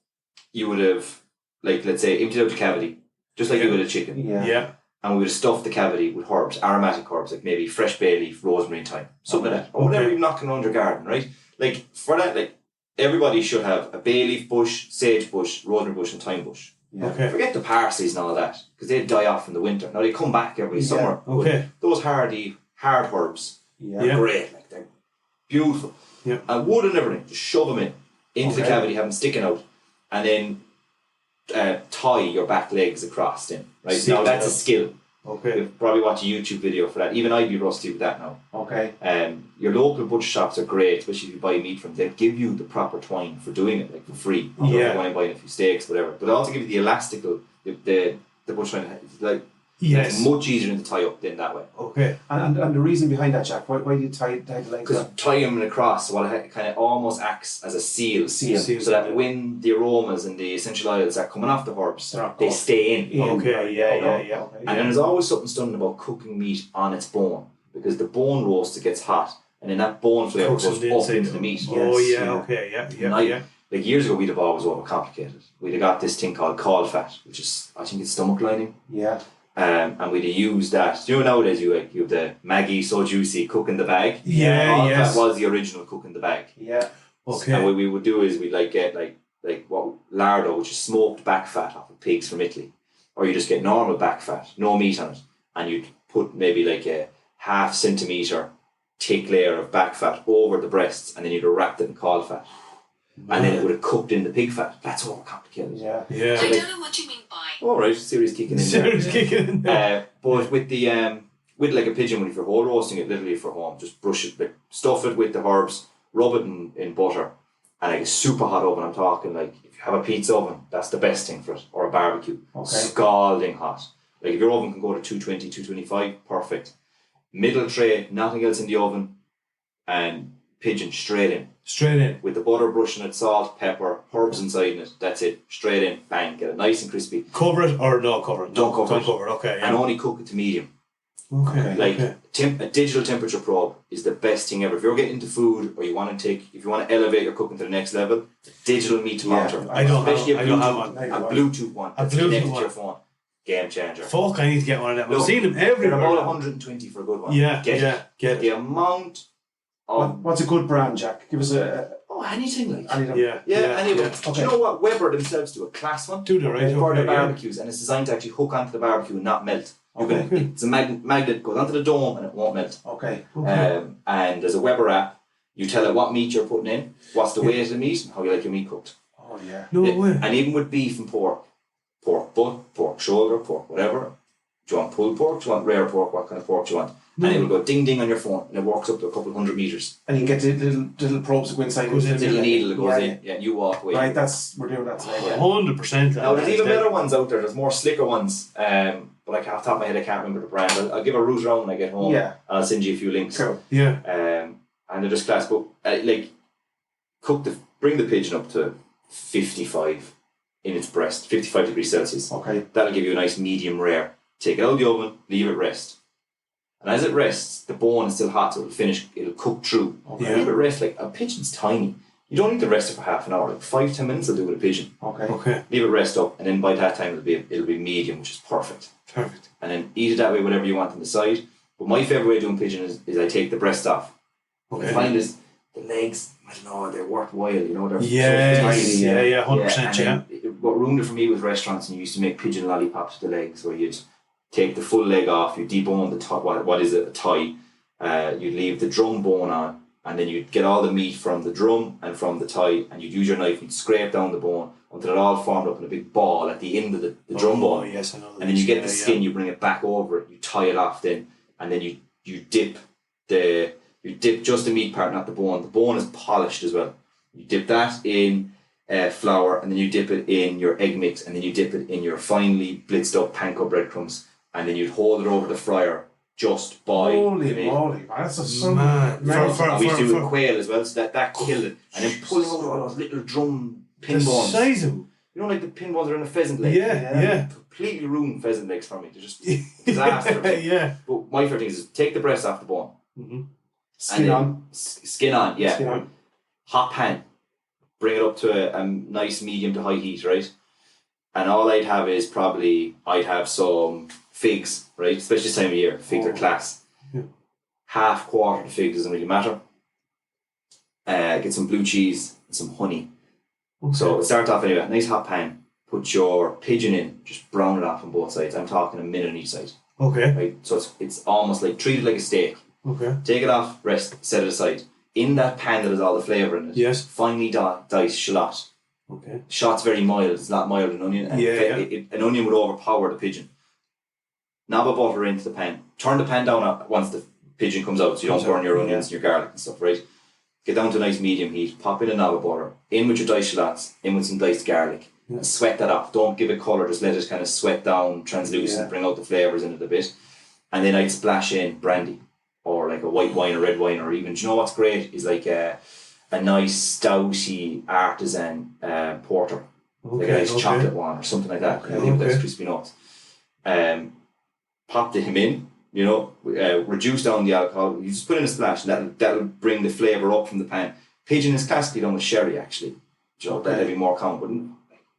you would have let's say emptied out the cavity, just like you would a chicken. And we would have stuffed the cavity with herbs, aromatic herbs, like maybe fresh bay leaf, rosemary and thyme, something like that. Or whatever you're knocking around your garden, right? For that, everybody should have a bay leaf bush, sage bush, rosemary bush and thyme bush. Yeah. Okay. Forget the parsleys and all that, because they die off in the winter. Now they come back every summer. Okay. Those hard herbs Yeah. are great. Like they're beautiful. Yeah. And wood and everything, just shove them into the cavity, have them sticking out, and then tie your back legs across them. Right. Now that's a skill. Okay. You'll probably watch a YouTube video for that. Even I'd be rusty with that now. Okay. Your local butcher shops are great, especially if you buy meat from them. They'll give you the proper twine for doing it, like for free. You don't want to buy a few steaks, whatever. But they also give you the elastical, the butcher twine. It's much easier to tie up than that way. Okay. And the reason behind that, Jack, why do you tie the legs Because up? tie them across, it kind of almost acts as a seal. So that when the aromas and the essential oils are coming off the herbs, they stay in. Okay, yeah. Okay. And then there's always something stunning about cooking meat on its bone, because the bone roaster gets hot, and then that bone flavour goes up into the meat. Okay, yeah. Like years ago, we'd have always overcomplicated. We'd have got this thing called caul fat, which is, I think it's stomach lining. Yeah. And we'd have used that. You know, nowadays you have the Maggie So Juicy cook in the bag. That was the original cook in the bag. Yeah. Okay. And what we would do is we'd get what lardo, which is smoked back fat off of pigs from Italy, or you just get normal back fat, no meat on it, and you'd put maybe like a 1/2 centimetre thick layer of back fat over the breasts, and then you'd have wrapped it in caul fat. And then it would have cooked in the pig fat. That's all complicated. Yeah. I don't know what you mean by. All right, serious kicking in there. But with the with like a pigeon, if you're whole roasting it literally for home, just brush it, stuff it with the herbs, rub it in butter, and like a super hot oven. I'm talking like if you have a pizza oven, that's the best thing for it, or a barbecue. Okay. Scalding hot. Like if your oven can go to 220, 225, perfect. Middle tray, nothing else in the oven, and pigeon straight in. Straight in. With the butter brushing it, salt, pepper, herbs inside it. That's it. Straight in. Bang. Get it nice and crispy. Cover it or no cover it? Don't cover it. Okay. And only cook it to medium. Okay. Like a digital temperature probe is the best thing ever. If you're getting into food, or if you want to elevate your cooking to the next level, digital meat thermometer. I don't have one. one. A Bluetooth one. That's connected to your phone. Game changer. Fuck, I need to get one of them. Look, I've seen them everywhere. They're about 120 for a good one. Get it. The amount of What's a good brand, Jack? Give us anything like anything. Anyway, Okay. do you know what? Weber themselves do a class one. Do they, right? For Okay, the barbecues, and it's designed to actually hook onto the barbecue and not melt. It's a magnet goes onto the dome and it won't melt. Okay. And there's a Weber app. You tell it what meat you're putting in, what's the weight of the meat, and how you like your meat cooked. Oh yeah. No way. And even with beef and pork butt, pork shoulder, pork whatever. Do you want pulled pork? Do you want rare pork? What kind of pork do you want? And it will go ding ding on your phone, and it walks up to a couple of 100 meters. And you can get the little probes that go inside. Goes in, little needle that goes in. Yeah, you walk away. Right, we're doing that today. 100%. Now there's even better ones out there. There's more slicker ones. But off the top of my head, I can't remember the brand. I'll give a route around when I get home. Yeah. And I'll send you a few links. Cool. Yeah. And they're just class. But bring the pigeon up to 55 in its breast, 55 degrees Celsius. Okay. That'll give you a nice medium rare. Take it out of the oven, leave it rest. And as it rests, the bone is still hot, so it'll cook through. Okay. Leave it rest. Like a pigeon's tiny. You don't need to rest it for half an hour. Like 5-10 minutes will do with a pigeon. Okay. Leave it rest up, and then by that time it'll be medium, which is perfect. Perfect. And then eat it that way, whatever you want on the side. But my favourite way of doing pigeon is I take the breast off. What I find is the legs, I don't know, they're worthwhile, you know, they're so tiny. 100%, and what ruined it for me was restaurants, and you used to make pigeon lollipops with the legs, where you'd take the full leg off, you debone the what is it, a thigh, you'd leave the drum bone on, and then you'd get all the meat from the drum and from the thigh, and you'd use your knife, you'd scrape down the bone until it all formed up in a big ball at the end of the drum bone. Yes, I know. And then you get the skin, you bring it back over it, you tie it off then, and then you dip just the meat part, not the bone. The bone is polished as well. You dip that in flour, and then you dip it in your egg mix, and then you dip it in your finely blitzed up panko breadcrumbs, and then you'd hold it over the fryer just by the meat. Holy moly, that's a Man. We used to do it with quail as well, so that killed it. And then pulling out all those little drum pin The bones. size of them. You know, like the pin bones are in a pheasant leg. Yeah. Completely ruined pheasant legs for me. They're just disaster. Yeah. But my favourite thing is take the breast off the bone. Mm-hmm. skin on. Skin on, yeah. Skin on. Hot pan. Bring it up to a nice medium to high heat, right? And all I'd have is I'd have some figs, right? Especially this time of year. Figs are class. Yeah. Half quarter of figs doesn't really matter. Get some blue cheese and some honey. Okay. So start off anyway. Nice hot pan. put your pigeon in, just brown it off on both sides. I'm talking a minute on each side. Okay. Right? So it's almost like, treat it like a steak. Okay. Take it off, rest, set it aside. In that pan that has all the flavour in it, yes, finely diced shallot. Okay. Shallot's very mild, it's a lot milder than onion. And an onion would overpower the pigeon. Knob of butter into the pan. Turn the pan down once the pigeon comes out so you don't burn your onions and your garlic and stuff, right? Get down to a nice medium heat, pop in a knob of butter, in with your diced shallots, in with some diced garlic, and sweat that off. Don't give it colour, just let it kind of sweat down, translucent, bring out the flavours in it a bit. And then I'd splash in brandy, or like a white wine or red wine, or even, do you know what's great? Is like a nice stouty artisan porter. Like a nice chocolate one or something like that. Nice crispy nuts. Pop them in, you know, reduce down the alcohol. You just put in a splash, and that'll bring the flavour up from the pan. Pigeon is classically done with sherry, actually. That'll be more common.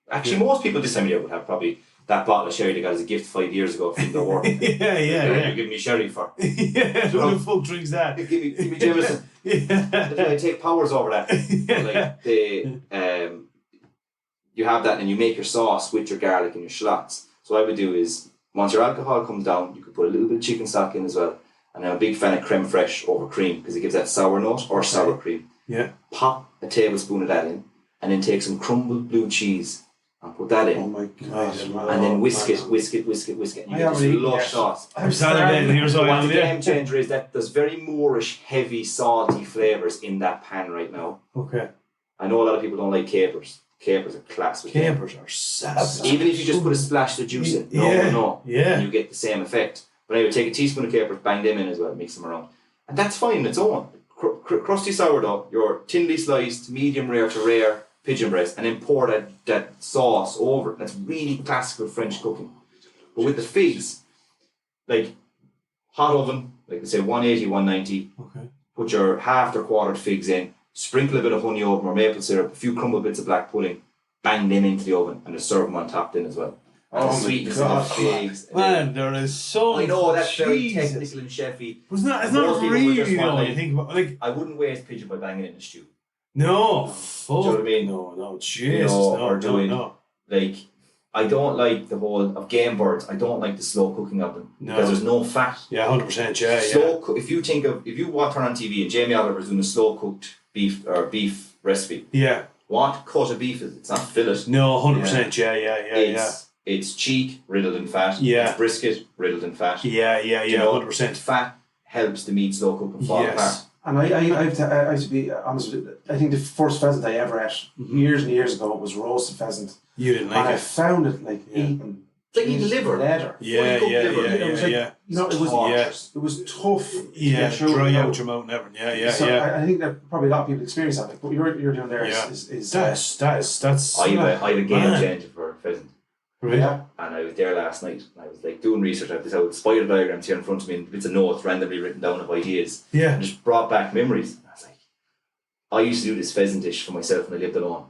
But actually, most people this time of year would have probably that bottle of sherry they got as a gift 5 years ago from their work. yeah. You're giving me sherry for. Yeah, who the fuck drinks that? Give me Jameson. I take powers over that. Like you have that and you make your sauce with your garlic and your shallots. So what I would do is, once your alcohol comes down, you could put a little bit of chicken stock in as well. And I'm a big fan of creme fraiche over cream because it gives that sour note, or sour cream. Yeah. Pop a tablespoon of that in, and then take some crumbled blue cheese and put that in. Oh my God. And then whisk it. And you get this lush sauce. I'm starting to here's What the game changer is that there's very Moorish, heavy, salty flavours in that pan right now. Okay. I know a lot of people don't like capers. Capers are class with capers are savage. Even if you just put a splash of juice in, and you get the same effect. But anyway, take a teaspoon of capers, bang them in as well, mix them around, and that's fine on its own. Crusty sourdough, your thinly sliced, medium rare to rare pigeon breast, and then pour that sauce over it. That's really classical French cooking. But with the figs, like hot oven, like I say, 180, 190. Okay. Put your half or quartered figs in. Sprinkle a bit of honey over them or maple syrup, a few crumbled bits of black pudding, bang them into the oven, and just serve them on top then as well. And the sweetness of the figs. Man, there is so I know that's very technical and chefy. It's not really, though, you think about, like, I wouldn't waste pigeon by banging it in a stew. No, do you know what I mean? No, Jesus, no. Like, I don't like the whole of game birds. I don't like the slow cooking of them because there's no fat. Yeah, 100%. Yeah, If you turn on TV and Jamie Oliver's doing a slow cooked beef recipe. Yeah. What cut of beef is it? It's not fillet. No, 100%. Yeah. It's cheek riddled in fat. Yeah. It's brisket riddled in fat. Yeah. 100%. Fat helps the meat slow cook and fall apart. And I have to be honest with you, I think the first pheasant I ever ate years and years ago was roasted pheasant. You didn't like and it? I found it like eating. It's like eating liver. Leather. Yeah. You know, it was tough. Yeah, dry out your mouth and everything. Yeah. So I think that probably a lot of people experience that. Like what you're doing there is that's. I have a game changer for pheasant. Right. Yeah. And I was there last night and I was like doing research. I have this spider diagrams here in front of me and bits of notes randomly written down of ideas. Yeah. And just brought back memories. And I was like, I used to do this pheasant dish for myself when I lived alone.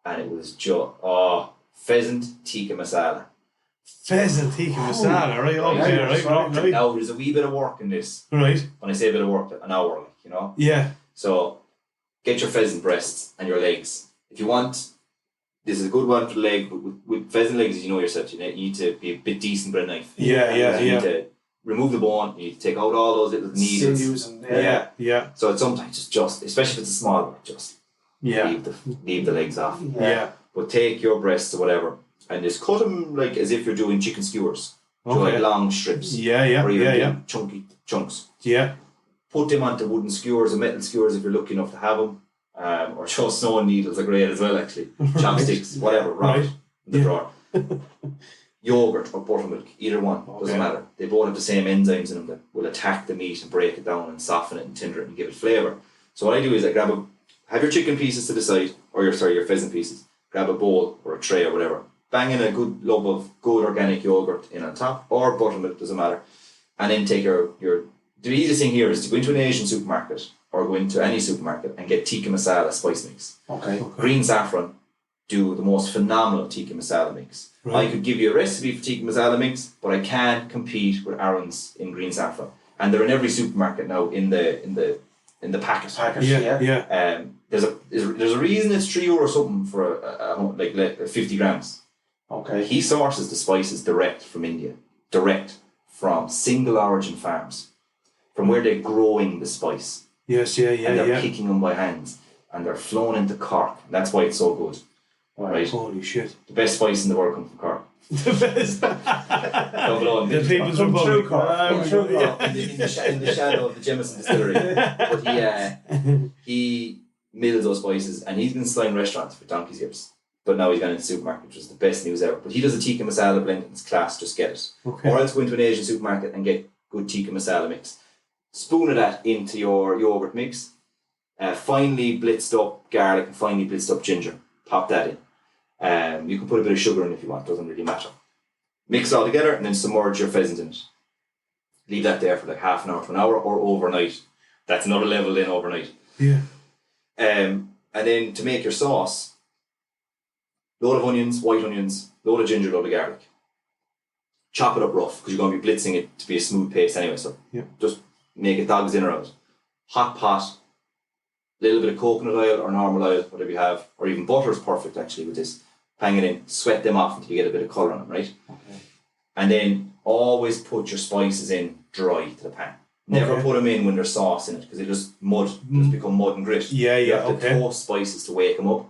And it was just pheasant tikka masala. Pheasant tikka masala, right? Okay, right. Now there's a wee bit of work in this. Right. When I say a bit of work, an hour, like, you know? Yeah. So get your pheasant breasts and your legs. If you want, this is a good one for the leg, but with pheasant legs, you know yourself, you need to be a bit decent with a knife. Yeah. You need to remove the bone, you need to take out all those little needles. Sinews and yeah. So it's sometimes just especially if it's a small one, just leave the legs off. Yeah. But take your breasts or whatever and just cut them like as if you're doing chicken skewers. Okay. So like long strips. Yeah. Or even chunky chunks. Yeah. Put them onto wooden skewers or metal skewers if you're lucky enough to have them. Or just sewing needles are great as well, actually. Chopsticks, whatever, right in the drawer. Yogurt or buttermilk, either one, doesn't matter. They both have the same enzymes in them that will attack the meat and break it down and soften it and tinder it and give it flavour. So what I do is I have your chicken pieces to the side, or your pheasant pieces. Grab a bowl or a tray or whatever. Bang in a good lump of good organic yogurt in on top, or buttermilk, doesn't matter. And then take the easiest thing here is to go into an Asian supermarket or go into any supermarket and get tikka masala spice mix. Okay. Green saffron do the most phenomenal tikka masala mix. Right. I could give you a recipe for tikka masala mix, but I can't compete with Aaron's in green saffron. And they're in every supermarket now in the packet. Yeah. There's a reason it's €3 or something for like 50 grams. Okay. He sources the spices direct from India, direct from single origin farms, from where they're growing the spice. Yes, And they're picking them by hands, and they're flown into Cork. That's why it's so good. Right? Holy shit. The best spice in the world comes from Cork. The best. The People's Republic. In the shadow of the Jameson distillery. But he mills those spices, and he's been supplying restaurants for donkey's years. But now he's gone into the supermarket, which is the best news ever. But he does a tikka masala blend, and it's class, just get it. Okay. Or else go into an Asian supermarket and get good tikka masala mix. Spoon of that into your yogurt mix. Finely blitzed up garlic and finely blitzed up ginger. Pop that in. You can put a bit of sugar in if you want, doesn't really matter. Mix it all together and then submerge your pheasant in it. Leave that there for like half an hour to an hour or overnight. That's another level in overnight. Yeah. And then to make your sauce, load of onions, white onions, load of ginger, load of garlic. Chop it up rough because you're going to be blitzing it to be a smooth paste anyway. So just make it dog's dinner out. Hot pot, little bit of coconut oil or normal oil, whatever you have, or even butter is perfect actually with this. Hang it in, sweat them off until you get a bit of colour on them, right? Okay. And then always put your spices in dry to the pan. Never put them in when there's sauce in it because it just become mud and grit. Yeah, you have to toast spices to wake them up.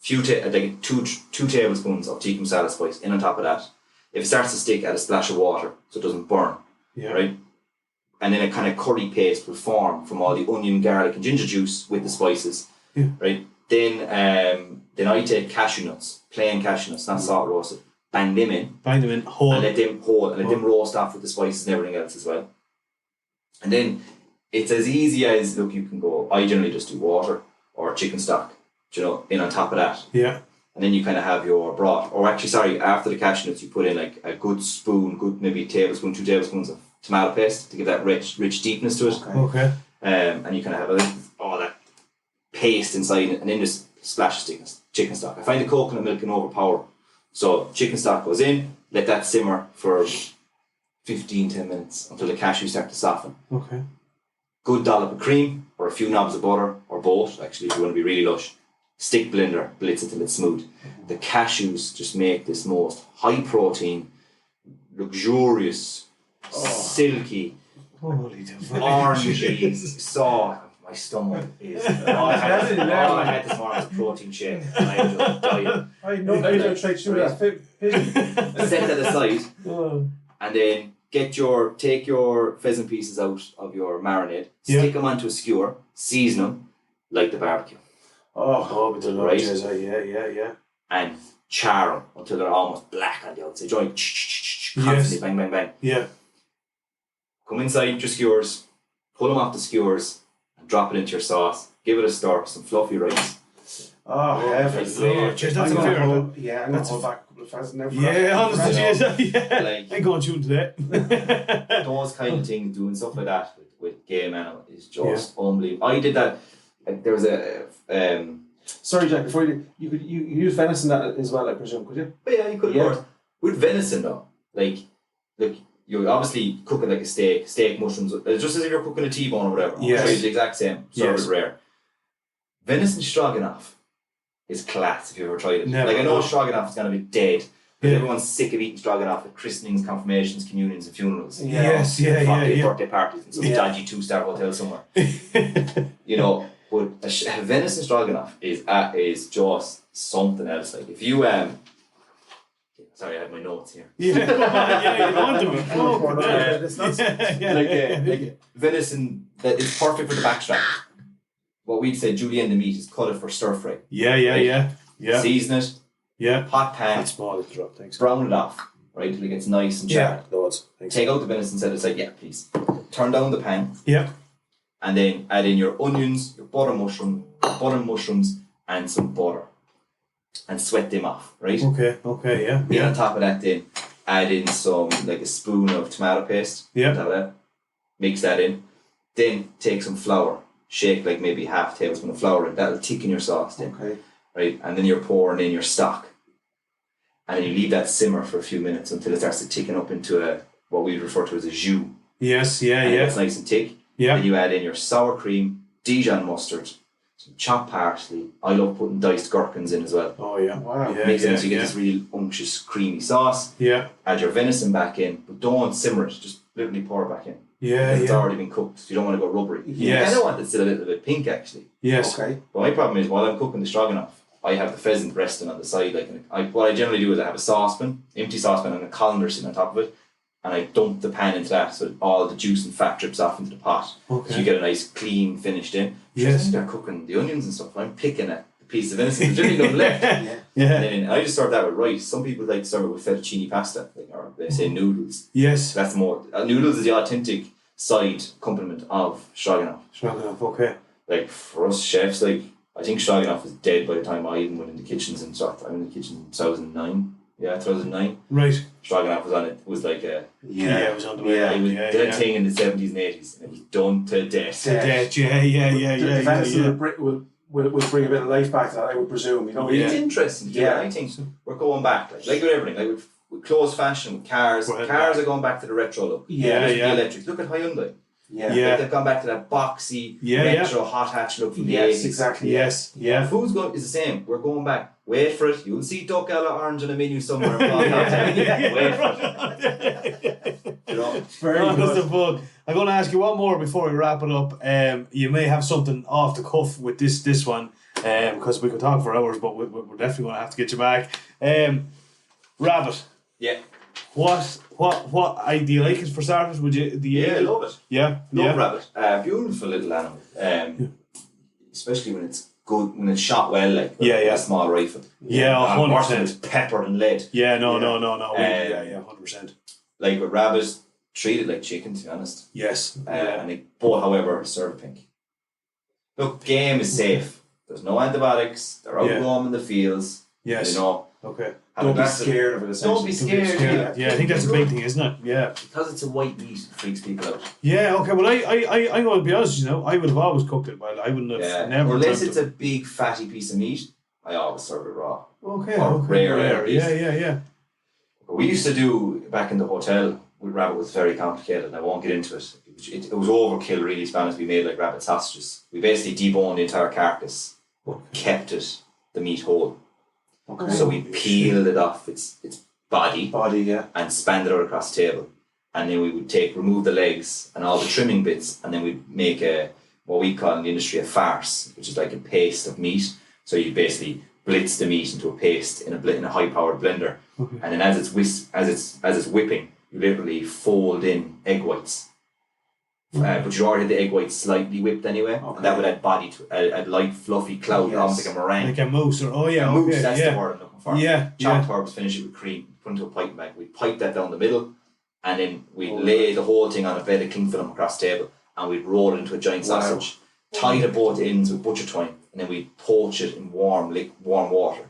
Like two tablespoons of tikka masala spice in on top of that. If it starts to stick, add a splash of water so it doesn't burn. Yeah. Right? And then a kind of curry paste will form from all the onion, garlic, and ginger juice with the spices. Yeah. Right? Then I take cashew nuts, plain cashew nuts, not salt roasted. Bang them in whole. And let them roast off with the spices and everything else as well. And then it's as easy as, look, you can go, I generally just do water or chicken stock, in on top of that. Yeah. And then you kind of have your broth. Or actually, after the cashew nuts, you put in like a good maybe tablespoon, 2 tablespoons of tomato paste to give that rich deepness to it. Okay. And you kind of have all that paste inside it, and then just splash of chicken stock. I find the coconut milk can overpower. So chicken stock goes in, let that simmer for 15-10 minutes until the cashews start to soften. Okay. Good dollop of cream or a few knobs of butter or both, actually, if you want to be really lush. Stick blender, blitz it till it's smooth. Mm-hmm. The cashews just make this most high protein, luxurious, silky, orangey, soft. My stomach is. All I had this morning was a protein shake, and I am just dying. I know that try to do that. Set that aside, and then take your pheasant pieces out of your marinade, stick them onto a skewer, season them like the barbecue. With the right? Yeah. And char them until they're almost black on the outside. Constantly bang, bang, bang. Yeah. Come inside your skewers, pull them off the skewers, and drop it into your sauce. Give it a stir, some fluffy rice. I'm going to hold back a couple of pheasant now. Honestly, I'm going to tune today. Those kind of things, doing stuff like that with game animal is just unbelievable. I did that. There was a. Sorry, Jack. Before you use venison that as well, I presume, could you? But yeah, you could. Of course. With venison though, like you obviously cook it like a steak mushrooms. It's just as if you're cooking a T-bone or whatever. Yes. It's the exact same. Serve it rare. Venison stroganoff is class if you've ever tried it. Never. Like I know stroganoff is gonna be dead. Everyone's sick of eating stroganoff at christenings, confirmations, communions, and funerals. Yes, birthday parties in some dodgy 2-star hotel somewhere. But a venison stroganoff is just something else. Like if you sorry, I have my notes here. Venison that is perfect for the backstrap. What we'd say, julienne de meat, is cut it for stir fry. Yeah. Season it. Yeah. Hot pan. That's small. Drop. Thanks. Brown it off, right, till it gets nice and charred. Thanks. Take out the venison, set it aside. Yeah, please. Turn down the pan. Yeah. And then add in your onions, your butter mushrooms, and some butter. And sweat them off, right? Okay, yeah. Then on top of that, then add in some, like a spoon of tomato paste. Yeah. On top of that. Mix that in. Then take some flour. Shake like maybe half tablespoon of flour, and that'll thicken your sauce then. Okay. Right? And then you're pouring in your stock. And then you leave that simmer for a few minutes until it starts to thicken up into what we refer to as a jus. Yes, yeah. It's nice and thick. Yeah. Then you add in your sour cream, Dijon mustard, some chopped parsley. I love putting diced gherkins in as well. Oh yeah. Wow. Yeah, Makes sense. yeah, You get this really unctuous, creamy sauce. Yeah. Add your venison back in, but don't simmer it. Just literally pour it back in. Yeah. Because it's Yeah. already been cooked. So you don't want to go rubbery. Yes. I don't want it still a little bit pink actually. Yes. Okay. But my problem is while I'm cooking the stroganoff, I have the pheasant resting on the side. What I generally do is I have a saucepan, empty saucepan, and a colander sitting on top of it, and I dump the pan into that so all the juice and fat drips off into the pot. Okay. So you get a nice clean finished in. Yes. They're cooking the onions and stuff. I'm picking a piece of venison. There's really nothing left. Yeah. Yeah. And then I just serve that with rice. Some people like to serve it with fettuccine pasta, or they say noodles. Yes. That's more noodles is the authentic side accompaniment of stroganoff. Stroganoff. Okay. Like for us chefs, like I think stroganoff was dead by the time I even went in the kitchens and stuff. I'm in the kitchen in 2009. Yeah, 2009. Right. Stroganoff was on it. Was like a Yeah. It was on the way. Yeah, it was Yeah. dead Yeah. thing in the 70s and 80s, and it was done to death. Dead. Yeah. Yeah. Yeah. The Yeah. venison Yeah. will bring a bit of life back to that, I would presume. You know. It's interesting. Yeah, I think we're going back, like with everything, like with clothes fashion, with cars. We're heading Cars back. are going back to the retro look. Yeah, The yeah. electric. Look at Hyundai. Yeah. Yeah. Like they've gone back to that boxy retro hot hatch look from the 80s. Yes, exactly. Yes. Yeah. Food's going is the same. We're going back. Wait for it. You'll see duck a la orange on a menu somewhere. Wait for it. You know. Very That's good. the bug. I'm going to ask you one more before we wrap it up. You may have something off the cuff with this one, because we could talk for hours, but we're definitely going to have to get you back. Rabbit. Yeah. What do you like it for starters? Would you? Do you Yeah, I love it. Yeah. Love rabbit. Beautiful little animal. Especially when it's good, when it's shot well, like with a small rifle. Yeah, 100%. It's peppered and lead. Yeah. No. 100%. Like with rabbits, treat it like chicken, to be honest. Yes. And they both, however, serve pink. Look, game is safe. There's no antibiotics. They're out roaming the fields. Yes. You know. Okay. Don't be scared of it, essentially. Don't be scared. Yeah, I think that's a big thing, isn't it? Yeah. Because it's a white meat, it freaks people out. Yeah. Okay. Well, I'm going to be honest. You know, I would have always cooked it, but I wouldn't have never. Unless done it's a big fatty piece of meat, I always serve it raw. okay. or Okay. rare. Yeah. We used to do back in the hotel with rabbit was very complicated, and I won't get into it. It was overkill, really, to be honest. We made like rabbit sausages. We basically deboned the entire carcass, but kept the meat whole. Okay. So we peeled it off its body yeah. and spanned it out across the table. And then we would remove the legs and all the trimming bits, and then we'd make what we call in the industry a farce, which is like a paste of meat. So you basically blitz the meat into a paste in a high-powered blender, and then as it's whipping, you literally fold in egg whites. But you already had the egg whites slightly whipped anyway, and that would add body to a light fluffy cloud, almost like a meringue. Like a mousse or Mousse, that's the word I'm looking for. Yeah, Chopped herbs, finish it with cream, put into a piping bag. We pipe that down the middle, and then we lay the whole thing on a bed of cling film across the table, and we'd roll it into a giant sausage, tie the both ends with butcher twine, and then we'd poach it in warm water,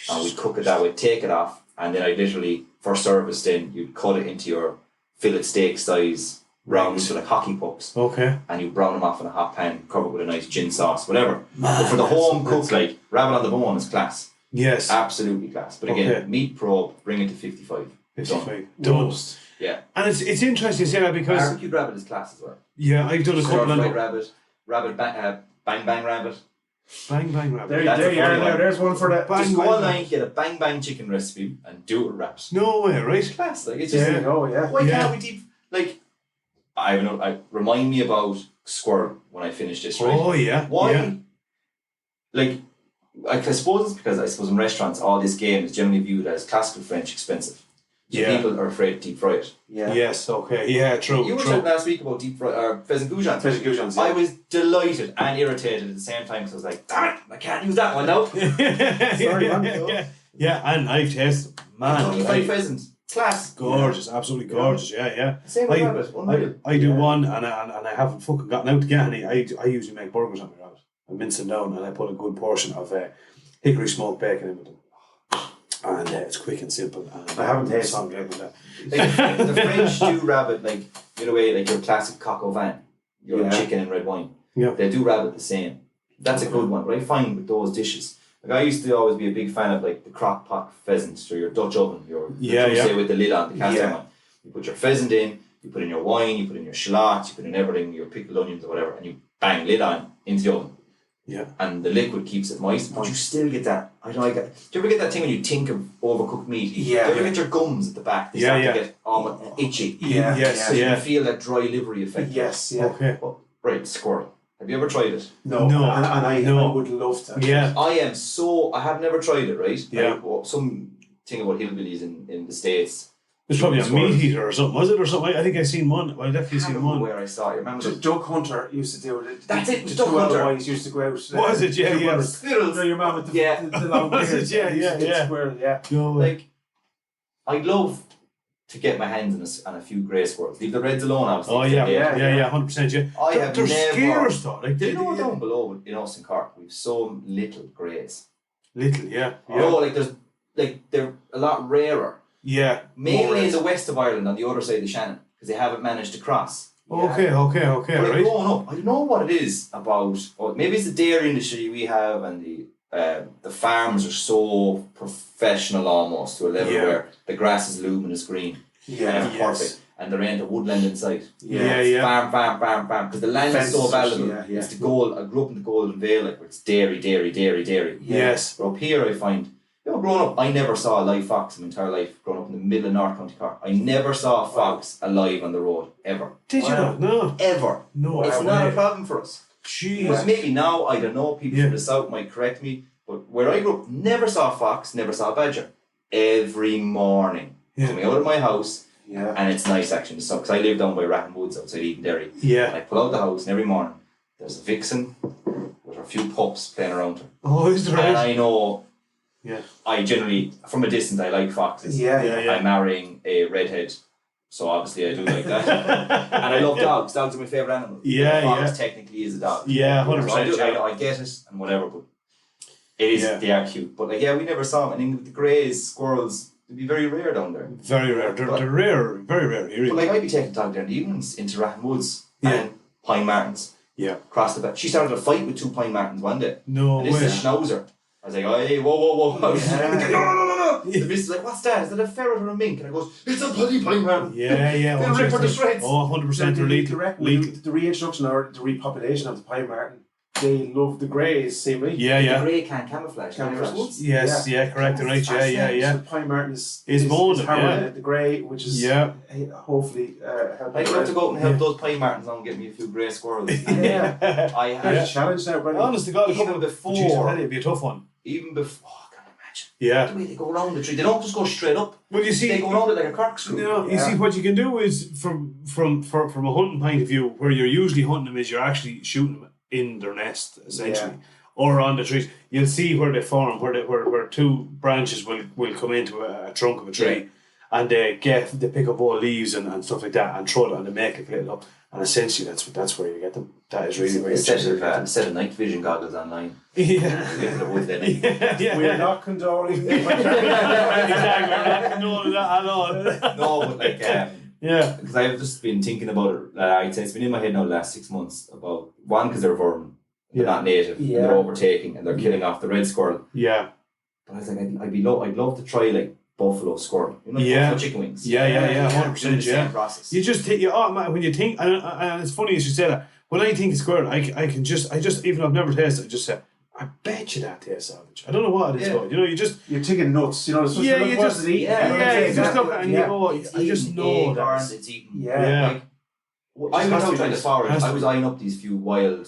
and we'd cook it that way. Take it off, and then I literally, for service, then you'd cut it into your fillet steak size rounds, so like hockey pucks. Okay. And you brown them off in a hot pan, cover it with a nice gin sauce, whatever. But for the home cook, like rabbit on the bone is class. Yes. Absolutely class. But again, meat probe, bring it to 55. 55. Done. Yeah. And it's interesting to say that because Barbecued rabbit is class as well. yeah, I've done a couple of rabbit, bang bang rabbit. bang rabbit. There That's you a are. funny one. There's one for that. Just go online, get a bang bang chicken recipe and do it with rabbit. No way, right? Class. Like it's just Yeah. Oh yeah. why can't we deep like I remind me about squirrel when I finish this, right? Oh yeah. Why? Yeah. Like, I suppose it's because in restaurants all this game is generally viewed as classical French expensive. So Yeah. people are afraid to deep fry it. Yeah. Yes. Okay. Yeah. True. You were true. talking last week about deep fry or pheasant goujons. Pheasant goujons, I yeah. was delighted and irritated at the same time because I was like, damn it, I can't use that one now. Sorry, man. Yeah, and I've tasted Don't you man. fry pheasant? Class. Gorgeous, absolutely gorgeous. Yeah. Same with rabbit. Unreal. I do one, and I haven't fucking gotten out to get any. I usually make burgers on my rabbit. I mince them down, and I put a good portion of hickory smoked bacon in with them, and it's quick and simple. And I haven't tasted something like that. Like, the French do rabbit like in a way like your classic coq au vin, your Yeah. chicken and red wine. Yeah. They do rabbit the same. That's a good one. What I find with those dishes, like I used to always be a big fan of like the crock pot pheasant or your Dutch oven, your say with the lid on, the cast iron one. You put your pheasant in, you put in your wine, you put in your shallots, you put in everything, your pickled onions or whatever, and you bang lid on into the oven. Yeah. And the liquid keeps it moist, but you still get that. I don't know. Do you ever get that thing when you think of overcooked meat? Yeah. Do you ever get your gums at the back? They start to get almost itchy. Yeah. Yes. So you feel that dry livery effect. Yes. Yeah. Okay. Well, right, squirrel. Have you ever tried it? No. No. And I would love to. Yeah. I have never tried it, right? Yeah. Some thing about hillbillies in the States. It's probably a Squirrels. meat eater or something, was it? Or something? I think I seen one. Well, I definitely I can't seen remember one. where I saw it. Remember the Duck Hunter used to do it. That's it, The Duck two Hunter. other boys used to go out. Was it? Yeah, yeah. squirrels. No, your man with the, Yeah. the long Was beard. it? Yeah, He used to yeah, get yeah. Squirrel, yeah. No way. Like, I'd love to get my hands on a few grey squirrels. Leave the reds alone, obviously. Oh yeah, Yeah, yeah, 100%. Yeah. I have They're never. scarce though. Like Do you know they- down below in us in Cork, we've so little greys. little, yeah, yeah, No, they're a lot rarer. yeah. Mainly in the west of Ireland, on the other side of the Shannon, because they haven't managed to cross. Okay, But right. growing up, I don't know what it is about. Or maybe it's the dairy industry we have, and the farms are so professional almost to a level Yeah. where the grass is luminous green, Yeah. and perfect, and there ain't a woodland inside. Yeah, It's yeah. farm, because the land is so Fences, valuable. yeah, yeah. It's the gold. I grew up in the Golden Vale, like where it's dairy. Yes. But up here, I find. Growing up, I never saw a live fox in my entire life. Growing up in the middle of North County Cork, I never saw a fox alive on the road ever. Did you not? No. Ever. No. It's not a problem for us. Jeez. But maybe now, I don't know, people Yeah. from the south might correct me, but where I grew up, never saw a fox, never saw a badger. Every morning, Yeah. coming out of my house, Yeah. and it's nice actually, because I live down by Ratton Woods outside Edenderry. And Yeah. I pull out the house, and every morning, there's a vixen with a few pups playing around her. Oh, is it And right? I know, Yeah. I generally, from a distance, I like foxes. Yeah. Yeah. I'm marrying a redhead, so obviously I do like that. And I love dogs. Dogs are my favourite animal. Yeah, A fox yeah. technically is a dog. Yeah, So 100%. I know, I get it and whatever, but it is, Yeah. they are cute. But like, yeah, we never saw them. And then the greys, squirrels, they'd be very rare down there. Very rare. They're rare, very rare here. But like, I'd be taking the dog there in the evenings into Ratton Woods Yeah. and Pine Martins. Yeah. Across the back. She started a fight with two Pine Martins one day. No And this way. is a schnauzer. I was like, oh, hey, whoa. Yeah. No. The missus is like, what's that? Is that a ferret or a mink? And I goes, it's a bloody Pine Martin. Yeah. They'll rip her to shreds. Oh, 100% they're lethal. The reintroduction or the repopulation of the pine martin, they love the greys, seemingly. Yeah, The yeah. grey can't camouflage. Camouflage. Yes, yeah, correct, and right, yeah. So the pine martin is born, Howard, yeah. the grey, which is Yeah. hopefully helping. I'd love to go out and help those Pine Martins on and get me a few grey squirrels. Yeah. I There's have, a challenge now, Brendan. Honest to God, a Even couple before- Jeez, I tell you, it'd be a tough one. even before, I can't imagine. Yeah. The way they go around the tree. They don't just go straight up. Well, you see, They go around it like a corkscrew. you see, what you can do is from a hunting point of view, where you're usually hunting them is you're actually shooting them in their nest essentially, or on the trees. You'll see where they form, where two branches will come into a trunk of a tree, and they pick up all leaves and stuff like that and throw it and they make it plate up. And essentially, that's where you get them. That is really where you Instead get them. of set of night vision goggles online. Yeah. Into the woods then. Yeah. We're not condoning. Exactly. We're not condoning that at all. No, but like, Yeah. because I've just been thinking about it. I'd say it's been in my head now the last 6 months about one, because they're vermin, they're not native, Yeah. they're overtaking, and they're killing off the red squirrel. Yeah. But I was like, I'd love to try like buffalo squirrel, you know, like Yeah. buffalo chicken wings. Yeah. Do 100%. the same Yeah. process. You just think when you think, and it's funny you should say that. When I think of squirrel, I just even though I've never tasted it, I just say, I bet you that tastes savage. I don't know what it is about. You know, you just You're taking nuts, you know. It's Yeah, what you it was just- to eat. you just look at it and you go, It's I just eaten know acorns, that. it's eaten. Yeah. Yeah. Like, I went has to out be trying to nice. forage. Has I to was eyeing up these few wild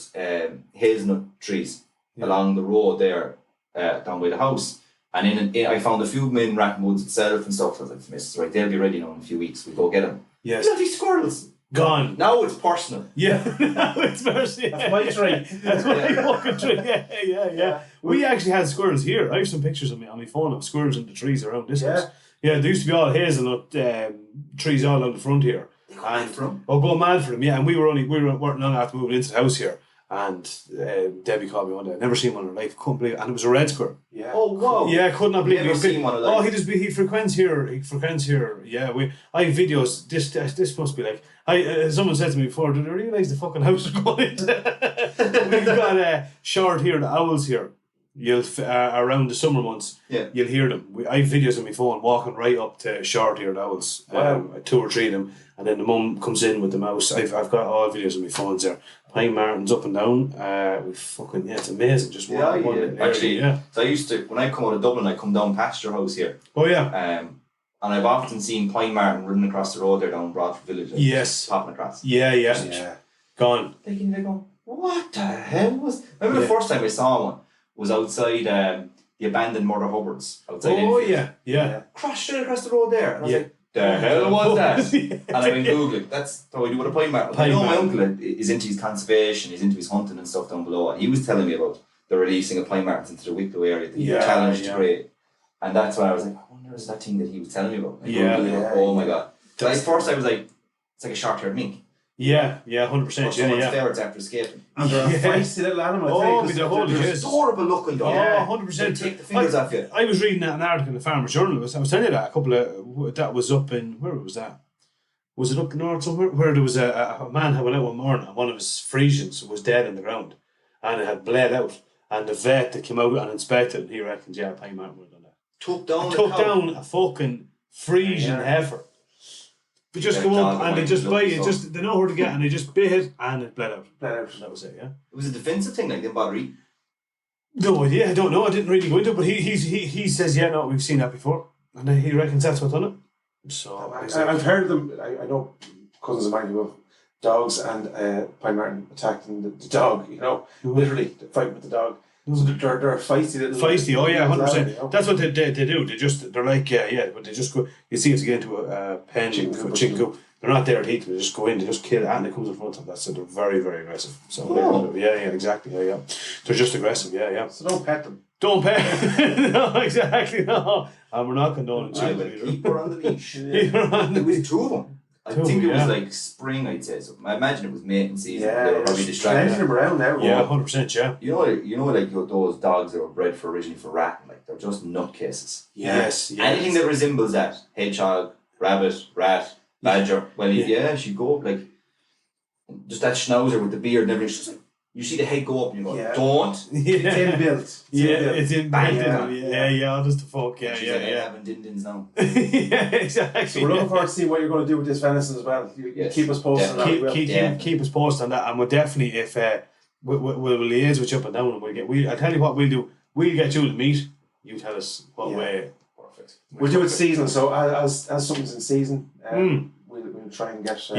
hazelnut trees along the road there down by the house. And I found a few of them in Ratton Woods itself and stuff. So I was like, Miss, right, they'll be ready now in a few weeks. We'll go get them. Yes. Look at these squirrels. Gone. Now it's personal. Yeah. It's mercy. That's my tree. That's my fucking tree. Yeah. We actually had squirrels here. I have some pictures on my phone of squirrels in the trees around this house. Yeah, there used to be all hazelnut trees all on the front here. They go mad for 'em. Oh, go mad for them, yeah. And we were working on after moving into the house here. And Debbie called me one day. I'd never seen one in her life. Couldn't believe it. And it was a red squirrel. Yeah. Oh, wow. Yeah, could not believe it. Never seen one of Oh, those. he frequents here. Yeah, I have videos. This must be like. Someone said to me before, did they realise the fucking house is going into? We've got short here, the owls here. You'll around the summer months. Yeah. You'll hear them. I have videos on my phone walking right up to short-eared owls. Wow. 2 or 3 of them, and then the mum comes in with the mouse. I've got all videos on my phones there. Pine Martins up and down. We fucking it's amazing. Just one Actually, yeah. So I used to when I come out of Dublin, I come down past your house here. Oh yeah. And I've often seen Pine Martin running across the road there down Broadford Village. Like, yes. Popping across. Yeah. Gone. They go, what the hell was? Remember the first time I saw one was outside the abandoned Mother Hubbard's outside. Oh Enfield. yeah. Crashed straight across the road there, and I was like, the hell was that? And I've been googling. That's how I do with a Pine Martin. I know my uncle is into his conservation, he's into his hunting and stuff down below, and he was telling me about the releasing of Pine Martins into the Wicklow area, the challenge to grade. And that's why I was like, I wonder is that thing that he was telling me about. Oh my god. So at first I was like, it's like a short-haired mink. Yeah, 100%. Someone's favourites after escaping. And they're a feisty little animal. Oh, they're adorable looking dog. Oh, 100%. They take the fingers off you. I was reading an article in the Farmer's Journal. I was telling you that that was up in where was that? Was it up north somewhere? Where there was a man who went out one morning and one of his Frisians was dead in the ground and it had bled out. And the vet that came out and inspected it, he reckons, Pine Martin would have done that. Took down a fucking Frisian heifer. They just go up and they just bite it. They know where to get and they just bit it and it bled out. That was it. Yeah. It was a defensive thing, like they didn't bother eating. No idea. I don't know. I didn't really go into it, but he says we've seen that before, and he reckons that's what done it. So I've heard of them. I know cousins of mine who have dogs, and Pine Martin attacking the dog. Literally fighting with the dog. So they're feisty little. Feisty, 100%. That's what they do. They're like but they just go. You see, if they get into a pen for chicken coop, they're not there to eat. They just go in, they just kill it, and it comes in front of them. So they're very, very aggressive. So exactly. They're just aggressive. So don't pet them. Don't pet. No, exactly. No, and we're not condoning children. Keep her on the leash. It was two of them. I think it was like spring, I'd say. So I imagine it was mating season. They were probably distracted. Plenty of them around now. Yeah, 100%. Yeah. You know, like those dogs that were bred for originally for ratting, like they're just nutcases. Yes. Anything that resembles that, hedgehog, rabbit, rat, badger. Well, she go up like just that schnauzer with the beard and everything. It's just like you see the head go up and you go, don't. It's inbuilt. It's inbuilt. Yeah. Just the fuck. She's like, I having din-dins now. Yeah, exactly. So we're looking forward to see what you're going to do with this venison as well. You keep us posted on that. Keep us posted on that, and we'll definitely, if we'll liaise with you up and down, and I tell you what we'll do. We'll get you the meat. You tell us what way. Perfect. We'll do it season. So as something's in season, we'll try and get.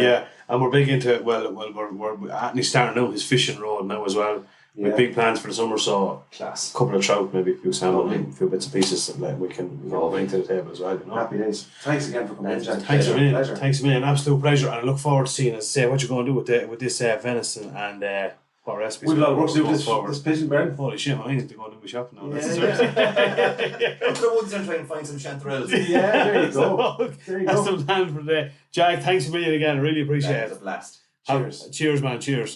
And we're big into we're Anthony's starting out his fishing road now as well. With big plans for the summer, so class. A couple of trout, maybe a few salmon, a few bits and pieces that we can bring to the table as well. Happy days. Thanks again for coming in, Jack. Thanks a million. Absolute pleasure, and I look forward to seeing what you're going to do with this venison and what recipes. We've a lot of work to do with this pigeon burn. Holy shit, I need to go and do my shopping now. Go to the woods and try and find some chanterelles. There you go. That's the plan for today. Jack, thanks a million again. I really appreciate it. It's a blast. Cheers, man. Cheers.